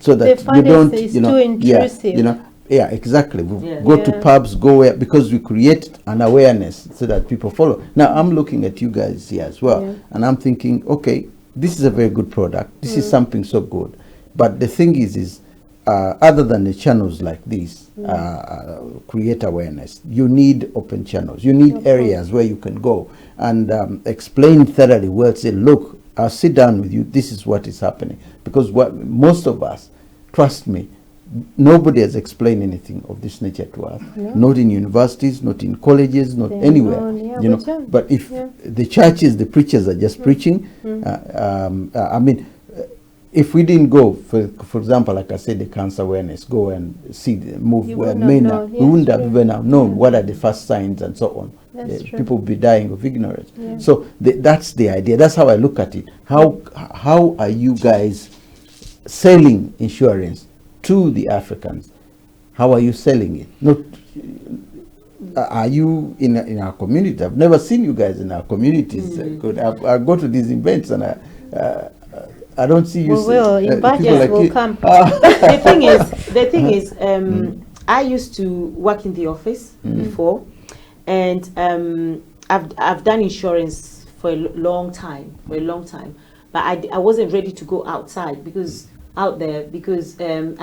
so that
They
you
find
don't,
it's
you know,
too intrusive.
you know, yeah, exactly. We
Yeah.
go to pubs, go where, because we create an awareness so that people follow. Now I'm looking at you guys here as well, and I'm thinking, okay, this is a very good product. This is something so good, but the thing is other than the channels like this, create awareness. You need open channels. You need areas where you can go and explain thoroughly. Well, say, look, I'll sit down with you. This is what is happening. Because most of us, trust me, nobody has explained anything of this nature to us. Not in universities, not in colleges, not anywhere. You know. But if the churches, the preachers are just preaching, I mean, if we didn't go, for example, like I said, the cancer awareness, go and see the move
You
where
wouldn't have
men are,
known.
we
Yes,
wouldn't have
true.
even have known what are the first signs and so on.
That's true.
People will be dying of ignorance. So that's the idea. That's how I look at it. How are you guys selling insurance to the Africans? How are you selling it? Not are you in our community? I've never seen you guys in our communities. I go to these events and I don't see you.
We will. In
people
budgets
like
will
you.
come.
The thing is, I used to work in the office before, and I've done insurance for a long time, but I wasn't ready to go outside because I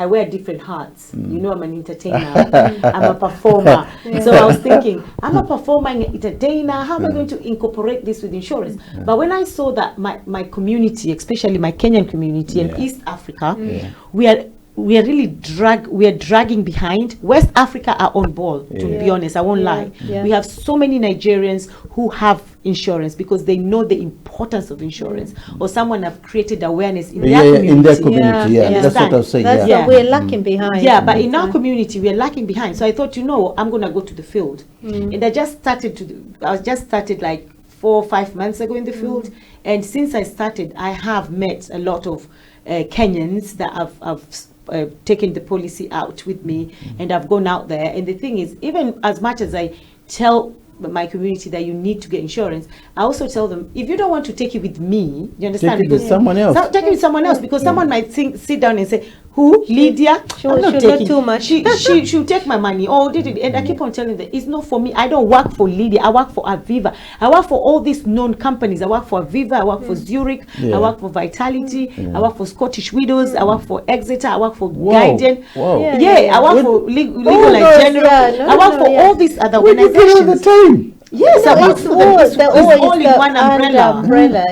wear different hats. You know, I'm an entertainer. I'm a performer. So I was thinking, I'm a performer and entertainer. How am I going to incorporate this with insurance? But when I saw that my community, especially my Kenyan community and East Africa, we are really dragging behind. West Africa are on ball, to be honest. I won't lie. We have so many Nigerians who have insurance because they know the importance of insurance, or someone have created awareness in their community.
In their community, that's what I was saying.
We're lacking behind.
Yeah, but in our community, we're lacking behind. So I thought, I'm going to go to the field. And I just started like 4 or 5 months ago in the field. And since I started, I have met a lot of Kenyans that have taken the policy out with me, and I've gone out there. And the thing is, even as much as I tell my community that you need to get insurance, I also tell them, if you don't want to take it with me, you understand?
Take it with someone else.
Take it with someone else, because someone might sit down and say, who? Lydia? I'm not taking
too much.
She'll take my money. And I keep on telling them, it's not for me. I don't work for Lydia. I work for Aviva. I work for all these known companies. I work for Aviva. I work for Zurich. I work for Vitality. I work for Scottish Widows. I work for Exeter. I work for Guardian. I work for Legal and General. I work for all these other organizations. Yes, I work for them. It's all in one umbrella.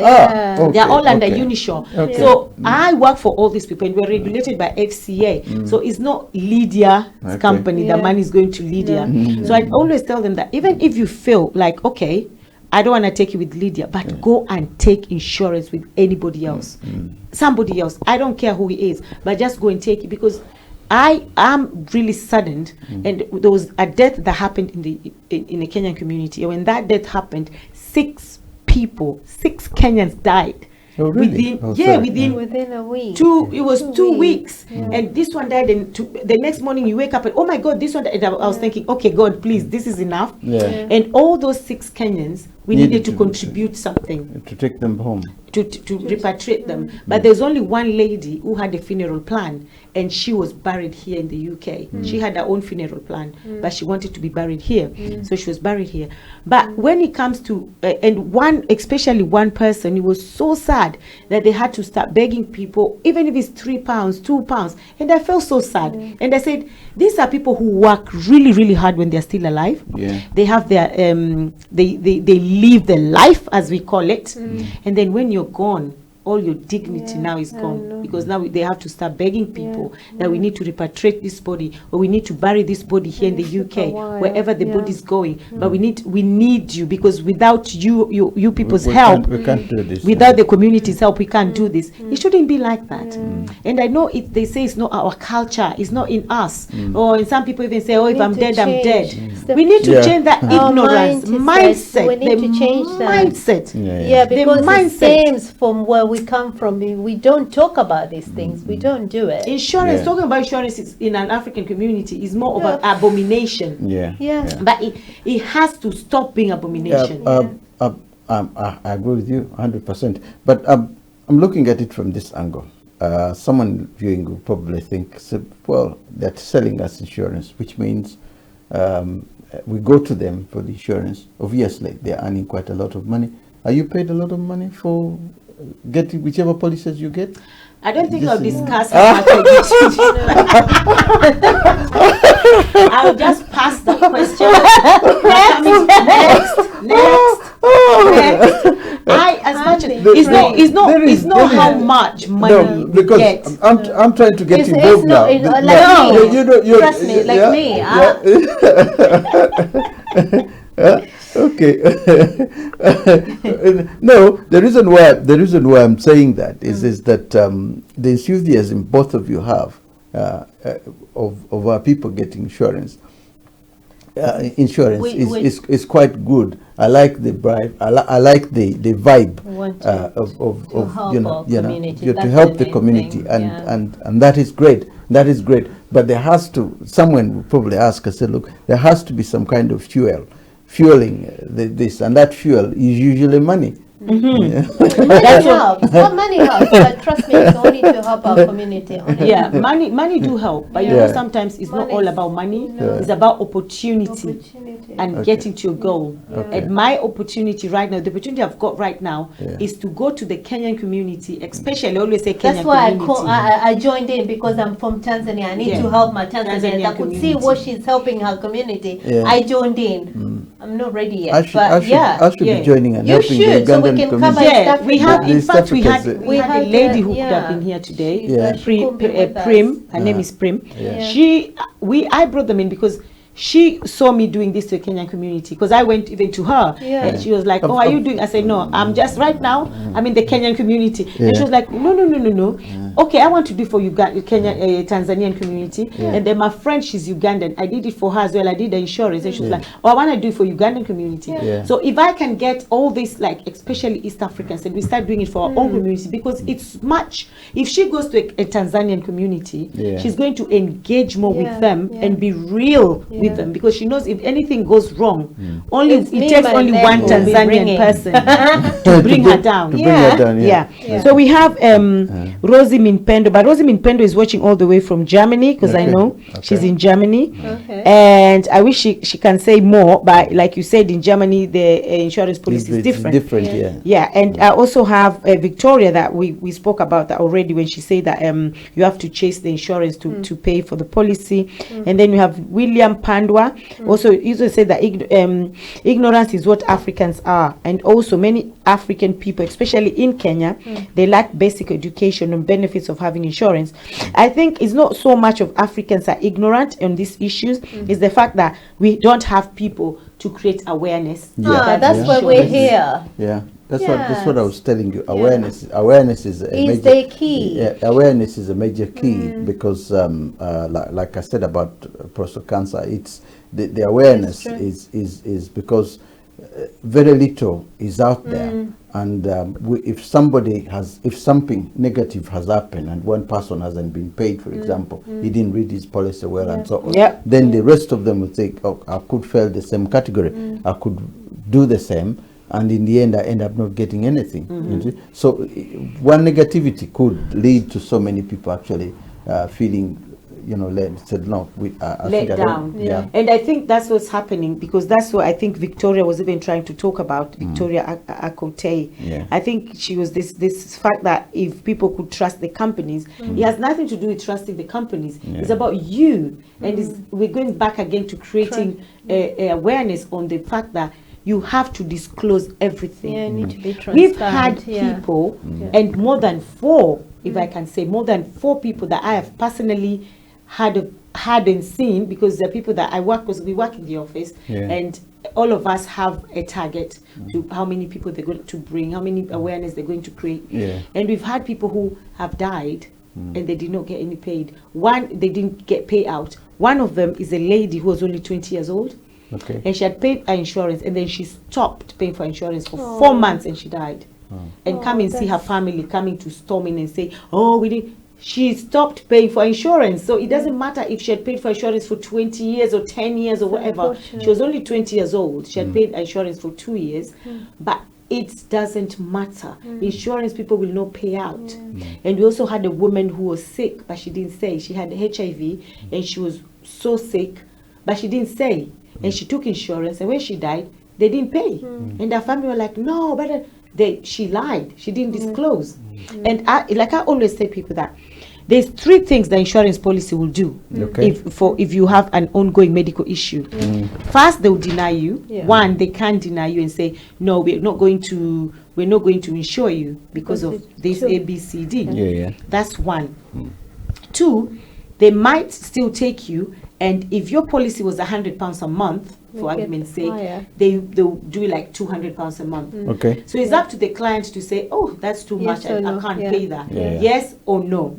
They're all under Unisure. So I work for all these people, and we're regulated by FCA. So it's not Lydia's company. The money is going to Lydia. So I always tell them that even if you feel like, okay, I don't want to take it with Lydia, but go and take insurance with anybody else, somebody else. I don't care who he is, but just go and take it, because I am really saddened, and there was a death that happened in the Kenyan community. And when that death happened, 6 Kenyans died.
Oh, really?
Within
a week.
2 weeks. And this one died, and the next morning you wake up and, oh my God, this one died. And I was thinking, okay, God, please, this is enough. And all those 6 Kenyans, we needed to contribute something.
To take them home.
To repatriate them. But there's only one lady who had a funeral plan, and she was buried here in the UK. She had her own funeral plan, but she wanted to be buried here. So she was buried here. But when it comes to, especially one person, it was so sad that they had to start begging people, even if it's £3, £2. And I felt so sad. And I said, these are people who work really, really hard when they're still alive. They have their, they live their life, as we call it. And then when you're gone, all your dignity now is gone, because now they have to start begging people that we need to repatriate this body, or we need to bury this body here in the UK, wherever the body is going. But we need you, because without you people's help,
we can't do this.
Without the community's help, we can't do this. It shouldn't be like that. And I know they say it's not our culture, it's not in us. Or and some people even say, oh, if I'm dead, I'm dead. We need to change that ignorance mindset.
We need to change that
mindset.
Because it stems from where we come from. We don't talk about these things. We don't do it.
Talking about insurance in an African community is more of an abomination. But it has to stop being abomination.
I agree with you 100%. But I'm looking at it from this angle. Someone viewing will probably think, well, they're selling us insurance, which means we go to them for the insurance. Obviously, they're earning quite a lot of money. Are you paid a lot of money for getting whichever policies you get?
I don't think I'll discuss how much I get. I'll just pass the question. Next. It's not how much money
because
you get.
I'm trying to get involved now.
Trust me, like me.
Okay. No, the reason why I'm saying that is that the enthusiasm both of you have of our people getting insurance. Insurance is quite good. I like the bribe. I like the vibe to help the community, and that is great. That is great. But there has to, someone will probably ask us, look, there has to be some kind of fueling this, and that fuel is usually money.
Money helps. Well, money helps, but trust me, it's only to help our community. Only.
Yeah, money do help, but you know sometimes it's not all about money. It's about opportunity and getting to your goal. And my opportunity right now, the opportunity I've got right now is to go to the Kenyan community, especially I always say Kenyan
That's why
community.
I joined in, because I'm from Tanzania. I need to help my Tanzanians. I could see what she's helping her community. I joined in. I'm not ready yet.
I should be joining and helping the
should, so we
Ugandan
can
community.
cover
Yeah, we have. In
East
fact, we had
Africa's,
a lady who could have been here today. Prim. Her name is Prim. I brought them in because she saw me doing this to the Kenyan community, because I went even to her and she was like, "Oh, are you doing?" I said, "No, I'm just right now. I'm in the Kenyan community." And she was like, "No. Okay, I want to do for Uganda, Tanzanian community." And then my friend, she's Ugandan. I did it for her as well. I did the insurance, and she was like, "Oh, I want to do it for Ugandan community." So if I can get all this, like especially East Africans, and we start doing it for our own community, because it's much. If she goes to a Tanzanian community, she's going to engage more with them and be real with them, because she knows if anything goes wrong, it takes only one Tanzanian person to bring her down. So we have Rosie Minpendo, but Rosie Minpendo is watching all the way from Germany, because I know she's in Germany. And I wish she can say more, but like you said, in Germany the insurance policy is different. And I also have Victoria that we spoke about that already, when she said that you have to chase the insurance to pay for the policy. And then you have William Pandwa, also said that ignorance is what Africans are, and also many African people, especially in Kenya, they lack basic education on benefits of having insurance. I think it's not so much of Africans are ignorant on these issues, it's the fact that we don't have people to create awareness.
That's why we're here.
That's what I was telling you. Awareness is
the key.
Awareness is a major key, because like I said about prostate cancer, it's the awareness is because very little is out there, and if something negative has happened and one person hasn't been paid, for example, he didn't read his policy well and so on, then the rest of them would think, "Oh, I could fail the same category, I could do the same." And in the end, I end up not getting anything. So one negativity could lead to so many people actually feeling, let down.
And I think that's what's happening, because that's what I think Victoria was even trying to talk about. Victoria Akote. I think she was this fact that if people could trust the companies, it has nothing to do with trusting the companies. It's about you, and we're going back again to creating awareness on the fact that you have to disclose everything.
You need to be transparent.
We've had people, and more than 4, if I can say, more than 4 people that I have personally hadn't seen, because the people that I work, because we work in the office, and all of us have a target to how many people they're going to bring, how many awareness they're going to create. And we've had people who have died and they did not get any paid. They didn't get payout. One of them is a lady who was only 20 years old. And she had paid her insurance, and then she stopped paying for insurance for 4 months, and she died. And come and see her family coming to storm in and say, "Oh, we did." She stopped paying for insurance. So it doesn't matter if she had paid for insurance for 20 years or 10 years or whatever. She was only 20 years old. She had paid insurance for 2 years, but it doesn't matter. Insurance people will not pay out. And we also had a woman who was sick, but she didn't say. She had HIV, and she was so sick, but she didn't say. And she took insurance, and when she died, they didn't pay. And her family were like, "No, but she lied. She didn't disclose." And I always say people that there's 3 things the insurance policy will do if you have an ongoing medical issue. First, they will deny you. One, they can't deny you and say, "No, we're not going to insure you because of this ABCD." That's one. 2, they might still take you, and if your policy was £100 a month, for argument's sake, they'll do like £200 a month. So it's up to the client to say, "Oh, that's too much, I can't pay that." Yes or no.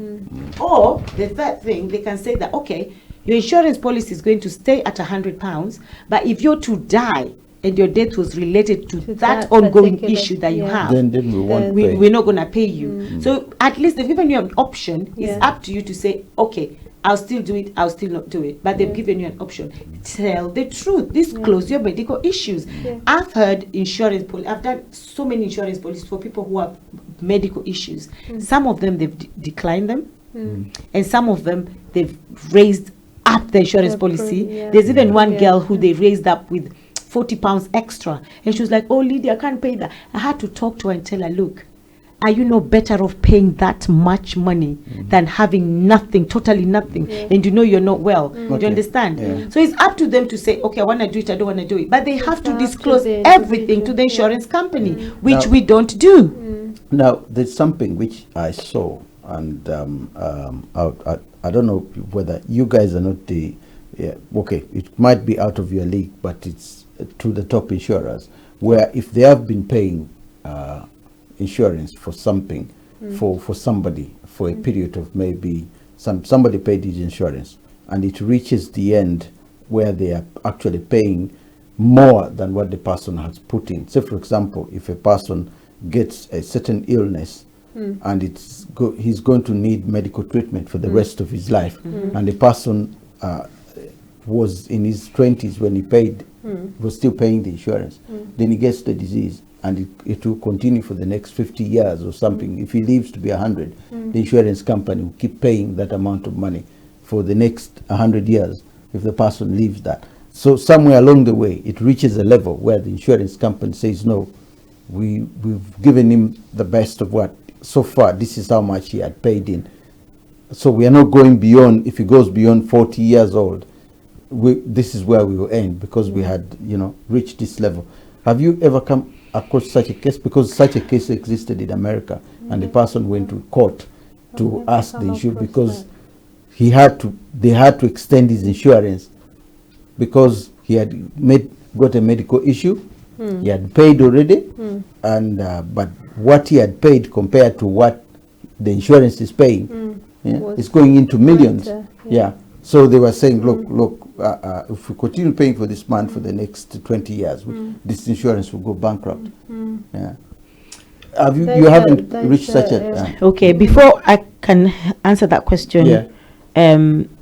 Or the third thing, they can say that, "Okay, your insurance policy is going to stay at £100, but if you're to die and your death was related to that ongoing issue that you have,
then we won't pay.
We're not going to pay you." So at least they've given you an option. It's up to you to say, "Okay, I'll still do it, I'll still not do it. But they've given you an option. Tell the truth. Disclose your medical issues. I've heard insurance policy. I've done so many insurance policies for people who have medical issues. Some of them, they've declined them. And some of them, they've raised up the insurance policy. There's even one girl who they raised up with £40 extra. And she was like, oh, Lydia, I can't pay that. I had to talk to her and tell her, look, are you no better off paying that much money than having nothing, totally nothing, and you know you're not well? Do you understand? So it's up to them to say, okay, I want to do it, I don't want to do it. But they have to disclose everything to the insurance company, which we don't do.
Now, there's something which I saw, and I don't know whether you guys are not the, okay, it might be out of your league, but it's to the top insurers, where if they have been paying insurance for something, for somebody, for a period of maybe, somebody paid his insurance, and it reaches the end where they are actually paying more than what the person has put in. Say, for example, if a person gets a certain illness, and he's going to need medical treatment for the rest of his life, and the person was in his 20s when he paid, was still paying the insurance, then he gets the disease, and it will continue for the next 50 years or something. If he lives to be 100, the insurance company will keep paying that amount of money for the next 100 years if the person leaves that. So somewhere along the way, it reaches a level where the insurance company says, no, we've given him the best of what, so far, this is how much he had paid in. So we are not going beyond, if he goes beyond 40 years old, this is where we will end, because we had, reached this level. Have you ever come across such a case? Because such a case existed in America, and the person went to court to ask the insurance, because they had to extend his insurance because he had got a medical issue. He had paid already, and but what he had paid compared to what the insurance is paying, it's going into millions. So they were saying, look, if we continue paying for this man for the next 20 years, this insurance will go bankrupt. You haven't reached such a...
Okay, before I can answer that question,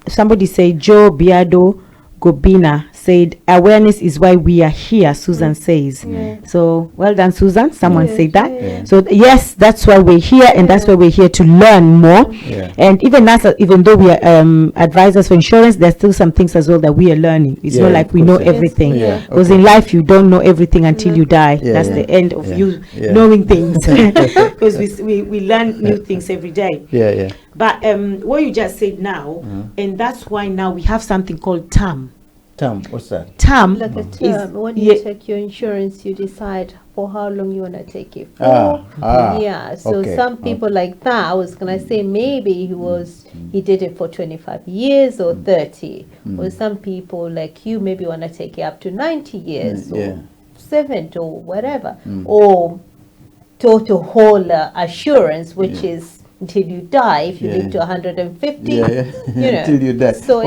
somebody said, Joe Biado Gobina said, awareness is why we are here, Susan says. So, well done, Susan. Someone said that. So, yes, that's why we're here, and that's why we're here to learn more. And even us, even though we are advisors for insurance, there's still some things as well that we are learning. It's not like we know everything. Because in life, you don't know everything until you die. That's the end of you knowing things. Because we learn new things every day. But what you just said now, and that's why now we have something called TAM.
TAM, what's that?
TAM, like a term. When you take your insurance, you decide for how long you want to take it for. So some people like that, I was going to say maybe he did it for 25 years or 30. Or some people like you maybe want to take it up to 90 years or 70 or whatever. Or total whole assurance, which is until you die. If you live to 150,
until you die.
So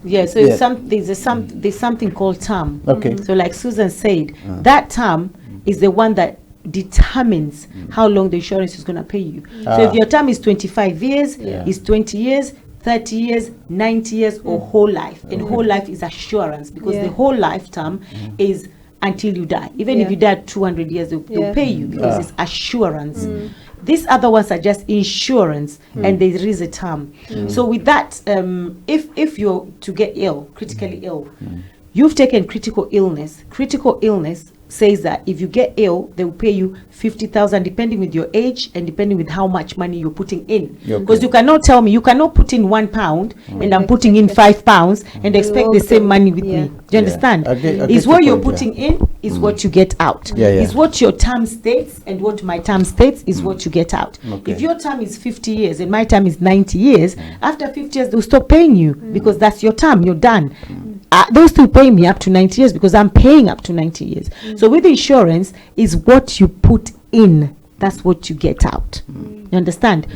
there's something called term.
Okay.
So like Susan said, that term is the one that determines how long the insurance is going to pay you. So if your term is 25 years, it's 20 years, 30 years, 90 years, or whole life. And whole life is assurance, because the whole life term is until you die. Even if you die 200 years, they'll pay you, because it's assurance. These other ones are just insurance, and there is a term. So with that, if you're to get ill, critically ill, you've taken critical illness. Critical illness says that if you get ill, they will pay you 50,000, depending with your age and depending with how much money you're putting in. Because you cannot tell me, you cannot put in £1 and I'm putting in £5 and expect the same money with me. Do you understand? It's what you're putting in is what you get out. It's what your term states, and what my term states is what you get out. If your term is 50 years and my term is 90 years, after 50 years they'll stop paying you, because that's your term, you're done. They'll still pay me up to 90 years because I'm paying up to 90 years. So with insurance, is what you put in, that's what you get out. You understand?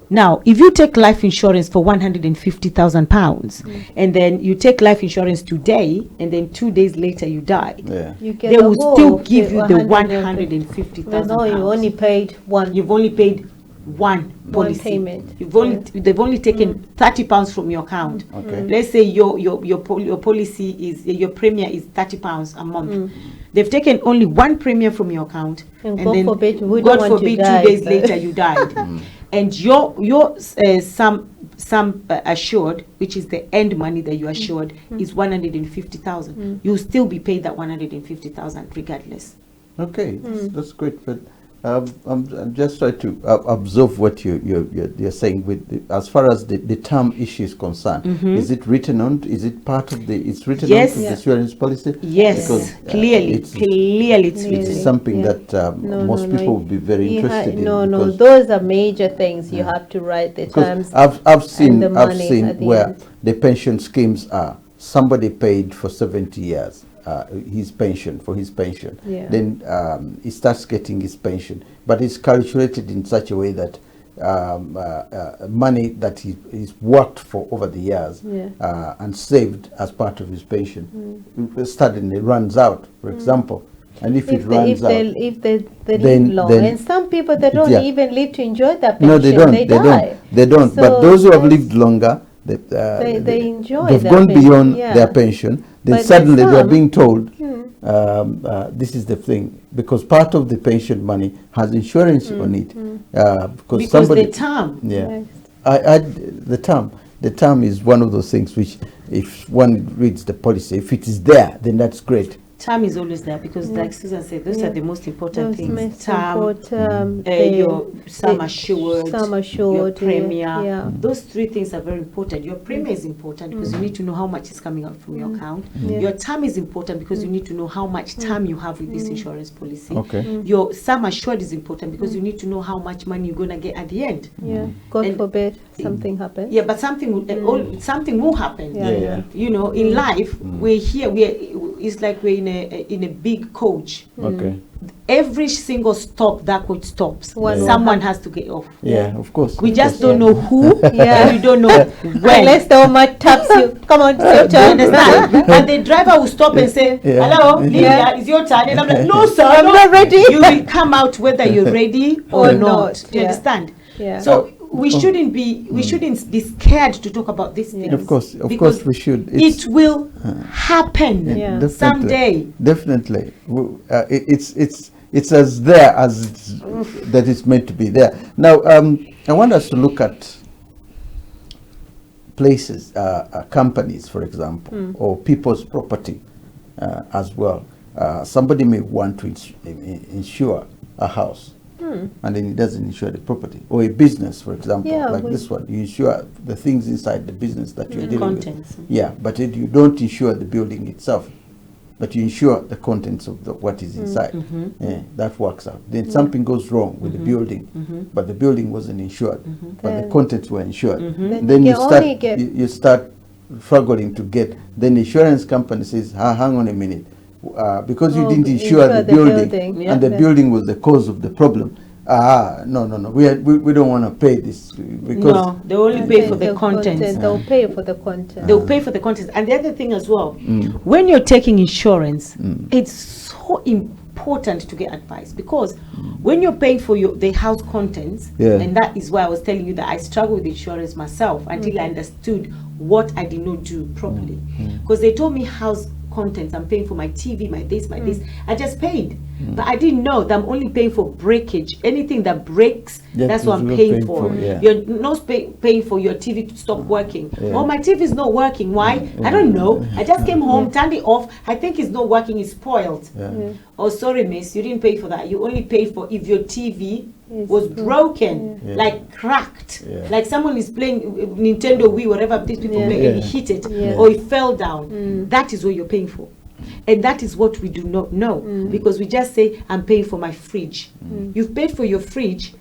Now, if you take life insurance for £150,000 and then you take life insurance today and then 2 days later you die, they will still give you the £150,000.
No, you only paid one.
You've only paid one policy.
payment.
They've only taken £30 from your account.
Okay.
Let's say your policy is your premium is £30 a month. They've taken only one premium from your account,
And
and
God
then
forbid, we
God
don't want
forbid,
to die,
2 days
but-
later you died, and your sum assured, which is the end money that you assured, is 150,000. You'll still be paid that 150,000 regardless.
Okay, that's great. But I'm just trying to observe what you're saying with as far as the term issue is concerned. Is it written on? Is it part of the? It's written
Yes.
on the insurance policy.
Yes,
Because,
clearly
it's
written.
It's something that most people would be very interested in.
No,
because-
those are major things. You have to write the terms.
Because I've seen
the money at the
where
end.
the pension schemes are. Somebody paid for 70 years his pension.
Yeah.
Then he starts getting his pension, but it's calculated in such a way that money that he's worked for over the years and saved as part of his pension suddenly runs out, for example. And if it runs out,
if they
then-
live long,
then-
and some people they don't
Yeah.
even live to enjoy their pension.
no, they don't.
They
They
die.
don't. But
So
those who have
that's-
lived longer,
they enjoy
they've
their
gone
pension,
beyond
yeah.
their pension. Then
But
suddenly they're
some-
being told, this is the thing, because part of the pension money has insurance on it. Because somebody,
the term.
yeah,
Yes.
the term is one of those things which, if one reads the policy, if it is there, then that's great.
Term is always there because, like Susan said, those are the most important
Those
things.
most
Term,
important,
your sum
the
assured,
sum assured,
your
yeah,
premium.
yeah.
Those three things are very important. Your premium is important because you need to know how much is coming out from your account.
Yeah.
Your term is important because you need to know how much time you have with this insurance policy.
Okay.
Your sum assured is important because you need to know how much money you're gonna get at the end.
Yeah. God
And-
forbid something happens.
Yeah, but something something will happen.
Yeah,
Yeah.
You know, in life, we're here. It's like we're in a big coach.
Okay.
Every single stop that coach stops,
One will
someone has to get off.
Yeah, of course.
We
of
just
course.
don't know who,
Yeah.
and we don't know when.
Unless the woman taps you, come on, it's your
You
turn.
understand? And the driver will stop and say,
Yeah.
"Hello, Lydia,
Yeah.
it's your turn." And I'm like, "No, sir,
I'm not ready."
You will come out whether you're ready or
Or
not.
not,
Do you
yeah.
understand?
Yeah.
So we shouldn't be scared to talk about these things.
Of course,
because
we should.
It will happen
Yeah.
Definitely.
someday.
Definitely. It's as there as that it's meant to be there. Now, I want us to look at places, companies, for example, or people's property as well. Somebody may want to insure a house, and then he doesn't insure the property, or a business, for example,
Yeah,
like
we-
this one. You insure the things inside the business that you're
The
dealing
contents.
with. Yeah, but you don't insure the building itself, but you insure the contents of what is inside. Yeah, that works out. Then something goes wrong with the building, but the building wasn't insured, but the
Then-
contents were insured.
Then
Then
you
you
can
start
only get-
you start struggling to get. Then the insurance company says, hang on a minute, because you
Oh,
didn't insure the building,
Yeah.
and the building was the cause of the problem. No, we don't want to pay this because
No, they only pay for the contents.
They'll pay for the content.
They'll pay for the contents. And the other thing as well, when you're taking insurance, it's so important to get advice because when you're paying for the house contents,
Yeah.
and that is why I was telling you that I struggled with insurance myself until I understood what I did not do properly. Because they told me house contents, I'm paying for my TV, my this. I just paid. But I didn't know that I'm only paying for breakage. Anything that breaks, that's what I'm
you're
paying for.
yeah.
You're not paying for your TV to stop working.
Yeah.
Oh, my TV is not working. Why? I don't know. I just came home, turned it off. I think it's not working. It's spoiled.
Yeah.
Oh, sorry, miss. You didn't pay for that. You only paid for if your TV
It's
was broken,
Yeah.
like cracked.
Yeah.
Like someone is playing Nintendo Wii, whatever these people
Yeah.
play, and
Yeah.
he hit it,
Yeah.
or it fell down. That is what you're paying for. And that is what we do not know because we just say, I'm paying for my fridge. You've paid for your fridge.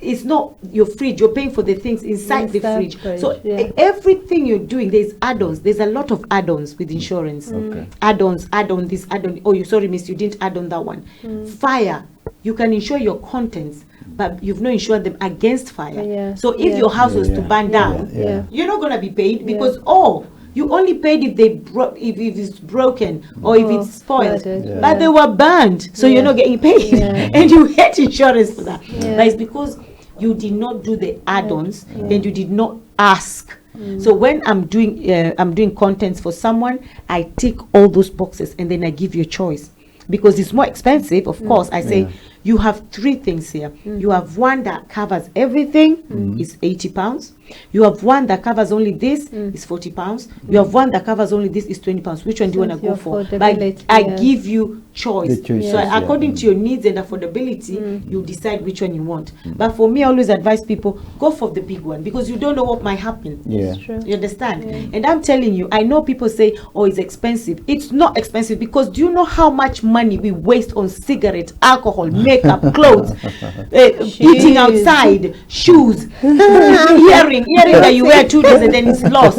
It's not your fridge. You're paying for the things inside the
Inside
fridge.
fridge,
So
yeah.
everything you're doing, there's add-ons. There's a lot of add-ons with insurance.
Okay.
Add-ons, add-on this, add-on. Oh, you sorry, miss, you didn't add on that one. Fire. You can insure your contents, but you've not insured them against fire.
Yeah,
So if
yeah.
your house was to
Yeah.
burn down,
Yeah.
you're not gonna be paid
Yeah.
because you only paid if if it's broken or if
Oh,
it's spoiled.
flooded,
Yeah.
But they were burned, so you're
Yeah.
not getting paid,
Yeah.
and you get insurance for that.
Yeah.
But it's because you did not do the add-ons, then you did not ask. So when I'm doing contents for someone, I tick all those boxes and then I give you a choice. Because it's more expensive, of course, I say, you have three things here. You have one that covers everything, is £80. You have one that covers only this, is £40. You have one that covers only this, is £20. Which one do you want to go for? But I give you choice. So according to your needs and affordability, you decide which one you want. But for me, I always advise people, go for the big one, because you don't know what might happen. You understand? And I'm telling you, I know people say, oh, it's expensive. It's not expensive, because do you know how much money we waste on cigarettes, alcohol, makeup, clothes, eating outside, shoes, earring that you wear 2 days and then it's lost.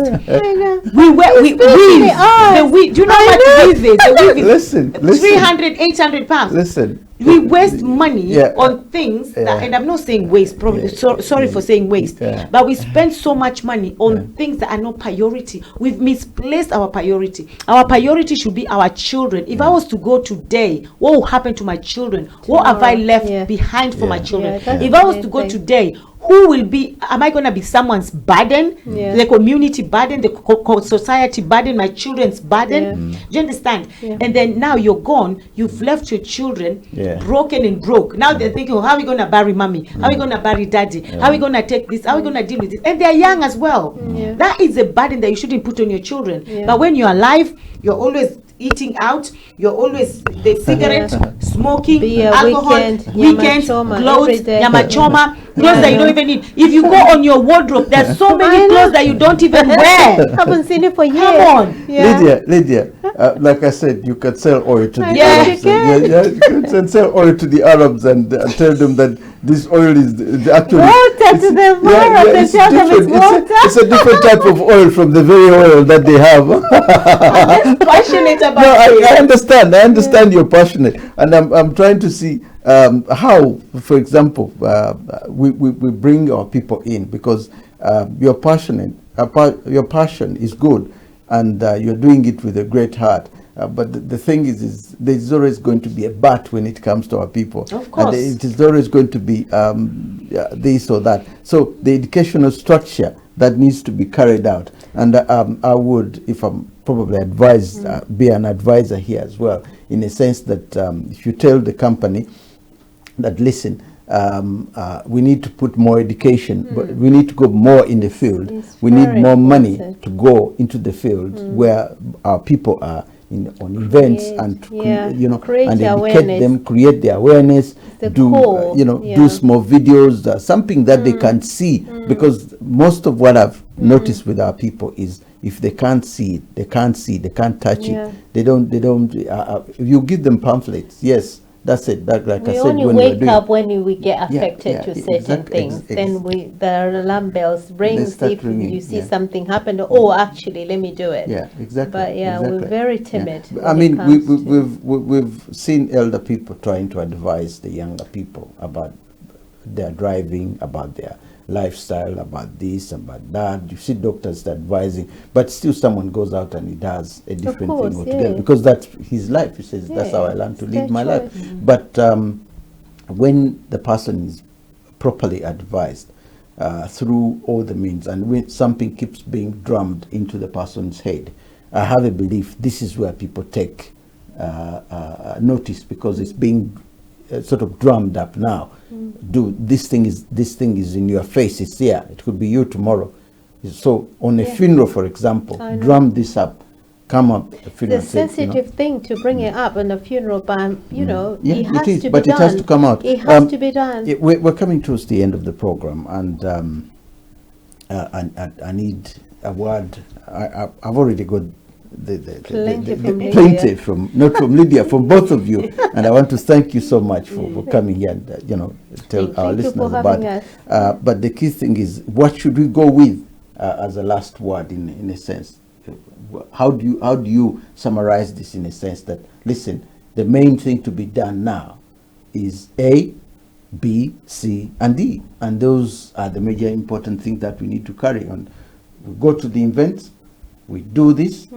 We wear weave. Do you know how much weave is? The weave is
Listen.
300, 800 pounds.
Listen.
We waste money on things that, and I'm not saying waste, probably sorry for saying waste, but we spend so much money on things that are not priority. We've misplaced our priority. Our priority should be our children. If I was to go today, what will happen to my children? What have I left behind for my children? If I was to go today, who will be, am I going to be someone's burden, the community burden, the society burden, my children's burden? Do you understand? And then now you're gone, you've left your children broken and broke. Now they're thinking, how are we going to bury mommy? How are we going to bury daddy? How are we going to take this? How are we going to deal with this? And they're young as well. That is a burden that you shouldn't put on your children. But when you're alive, you're always eating out, you're always the cigarette, smoking, alcohol, weekend, clothes, yamachoma, clothes that you don't even need. If you go on your wardrobe, there's so many clothes that you don't even wear.
Haven't seen it for years.
Come on.
Lydia, like I said, you can sell oil to the Arabs.
You
you can sell oil to the Arabs and tell them that this oil is actually
water to the Arabs and tell them it's water.
It's a different type of oil from the very oil that they have.
I'm passionate about
I understand you're passionate, and I'm trying to see how, for example, we bring our people in, because you're passionate. Your passion is good, and you're doing it with a great heart. But the thing is there's always going to be a but when it comes to our people.
Of course.
And it is always going to be this or that. So the educational structure that needs to be carried out. And I would, if I'm probably advised, be an advisor here as well, in a sense that if you tell the company that, listen, we need to put more education, but we need to go more in the field. We need more money to go into the field where our people are on events and
create
and educate
awareness.
them, create the awareness, do do small videos, something that they can see, because most of what I've noticed with our people is, if they can't see it, they can't touch it, they don't you give them pamphlets, yes, that's it. That, like I said,
only
when
wake up when we get affected to certain
exactly,
things. Then the alarm bells ring. If you see
yeah.
something happen, oh, actually, let me do it.
Yeah, exactly.
But we're very timid.
Yeah. I mean, we've seen elder people trying to advise the younger people about their driving, about their lifestyle, about this, about that. You see doctors advising, but still someone goes out and he does a different thing altogether, because that's his life. He says, that's how I learned to lead my life. But when the person is properly advised through all the means, and when something keeps being drummed into the person's head, I have a belief this is where people take notice, because it's being sort of drummed up now. Do this thing is in your face, it's here, it could be you tomorrow. So on a funeral, for example, drum this up, come up a funeral.
It's a sensitive thing to bring it up in a funeral, but it has to be
but
done.
it has to come out.
It has to be done.
We're coming towards the end of the program, and I need a word. I've already got plenty from not from Lydia, from both of you, and I want to thank you so much for coming here and tell our listeners about it. But the key thing is, what should we go with as a last word, in a sense? How do you summarize this, in a sense that, listen, the main thing to be done now is A, B, C, and D, and those are the major important things that we need to carry on. We go to the events, we do this,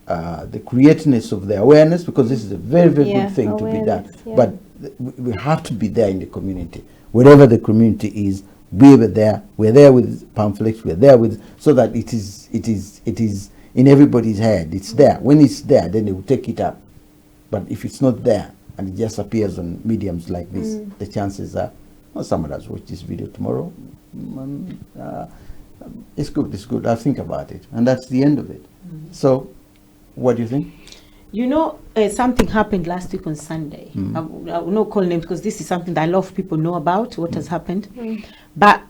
the creativeness of the awareness, because this is a very, very good thing to be done. But we have to be there in the community. Wherever the community is, We were there. We're there with pamphlets. We're there with, so that it is in everybody's head. It's there. When it's there, then they will take it up. But if it's not there and it just appears on mediums like this, the chances are, well, someone has watched this video tomorrow. It's good. It's good. I'll think about it, and that's the end of it. So, what do you think?
You know, something happened last week on Sunday. I will not call names because this is something that a lot of people know about, what has happened. But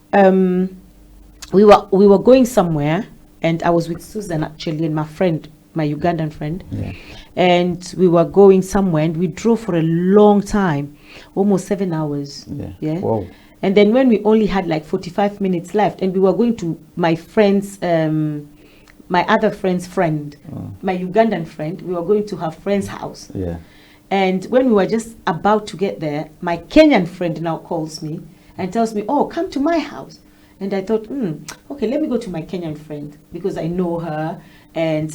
we were going somewhere, and I was with Susan actually, and my friend, my Ugandan friend.
Yeah.
And we were going somewhere, and we drove for a long time, almost 7 hours.
Yeah. Wow.
And then when we only had like 45 minutes left, and we were going to my friend's my other friend's friend, my Ugandan friend, we were going to her friend's house.
Yeah.
And when we were just about to get there, my Kenyan friend now calls me and tells me, oh, come to my house. And I thought, okay, let me go to my Kenyan friend because I know her, and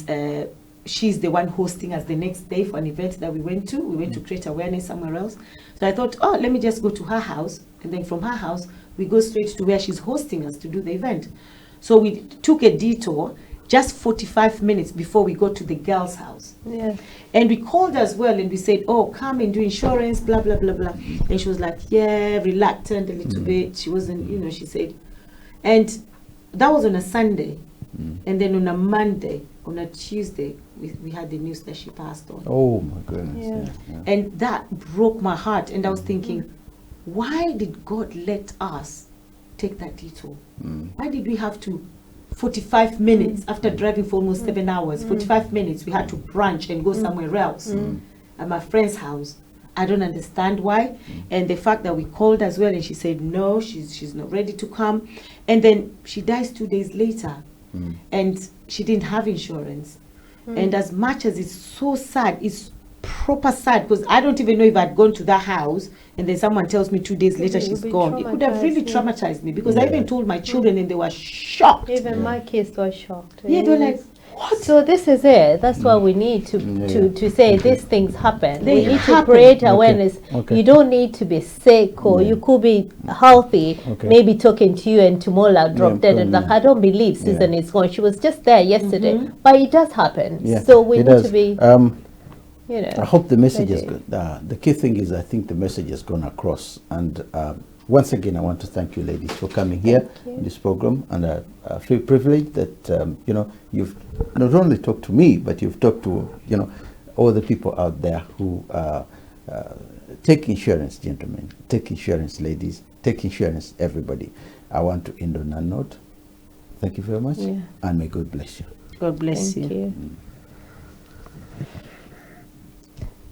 she's the one hosting us the next day for an event that we went to. We went to create awareness somewhere else. So I thought, oh, let me just go to her house. And then from her house, we go straight to where she's hosting us to do the event. So we took a detour just 45 minutes before we got to the girl's house.
Yeah.
And we called as well, and we said, oh, come and do insurance, blah, blah, blah, blah. And she was like, yeah, reluctant a little bit. She wasn't, you know, she said. And that was on a Sunday. And then on a Monday, on a Tuesday, we had the news that she passed on.
Oh, my goodness. Yeah.
And that broke my heart. And I was thinking, why did God let us take that detour? Why did we have to 45 minutes after driving for almost 7 hours, 45 minutes, we had to branch and go somewhere else at my friend's house. I don't understand why. And the fact that we called as well, and she said, no, she's not ready to come. And then she dies 2 days later, and she didn't have insurance. And as much as it's so sad, it's proper sad, because I don't even know if I'd gone to that house and then someone tells me 2 days later she's gone. It could have really traumatized me, because I even told my children and they were shocked.
Even my kids were shocked.
Yeah, they were like, what?
So this is it. That's why we need to say these things happen.
They
we need
happen.
to create awareness.
Okay.
You don't need to be sick, or you could be healthy, maybe talking to you, and tomorrow drop dead. And like, I don't believe Susan is gone. She was just there yesterday. But it does happen.
Yeah.
So we
It
need
does.
to be, you know.
I hope the message is
ready.
good. The key thing is, I think the message has gone across. And once again, I want to thank you, ladies, for coming here in this program. And I feel privileged that you know, you've not only talked to me, but you've talked to, you know, all the people out there who take insurance, gentlemen, take insurance, ladies, take insurance, everybody. I want to end on that note. Thank you very much, and may God bless you.
God bless
Thank
you.
you.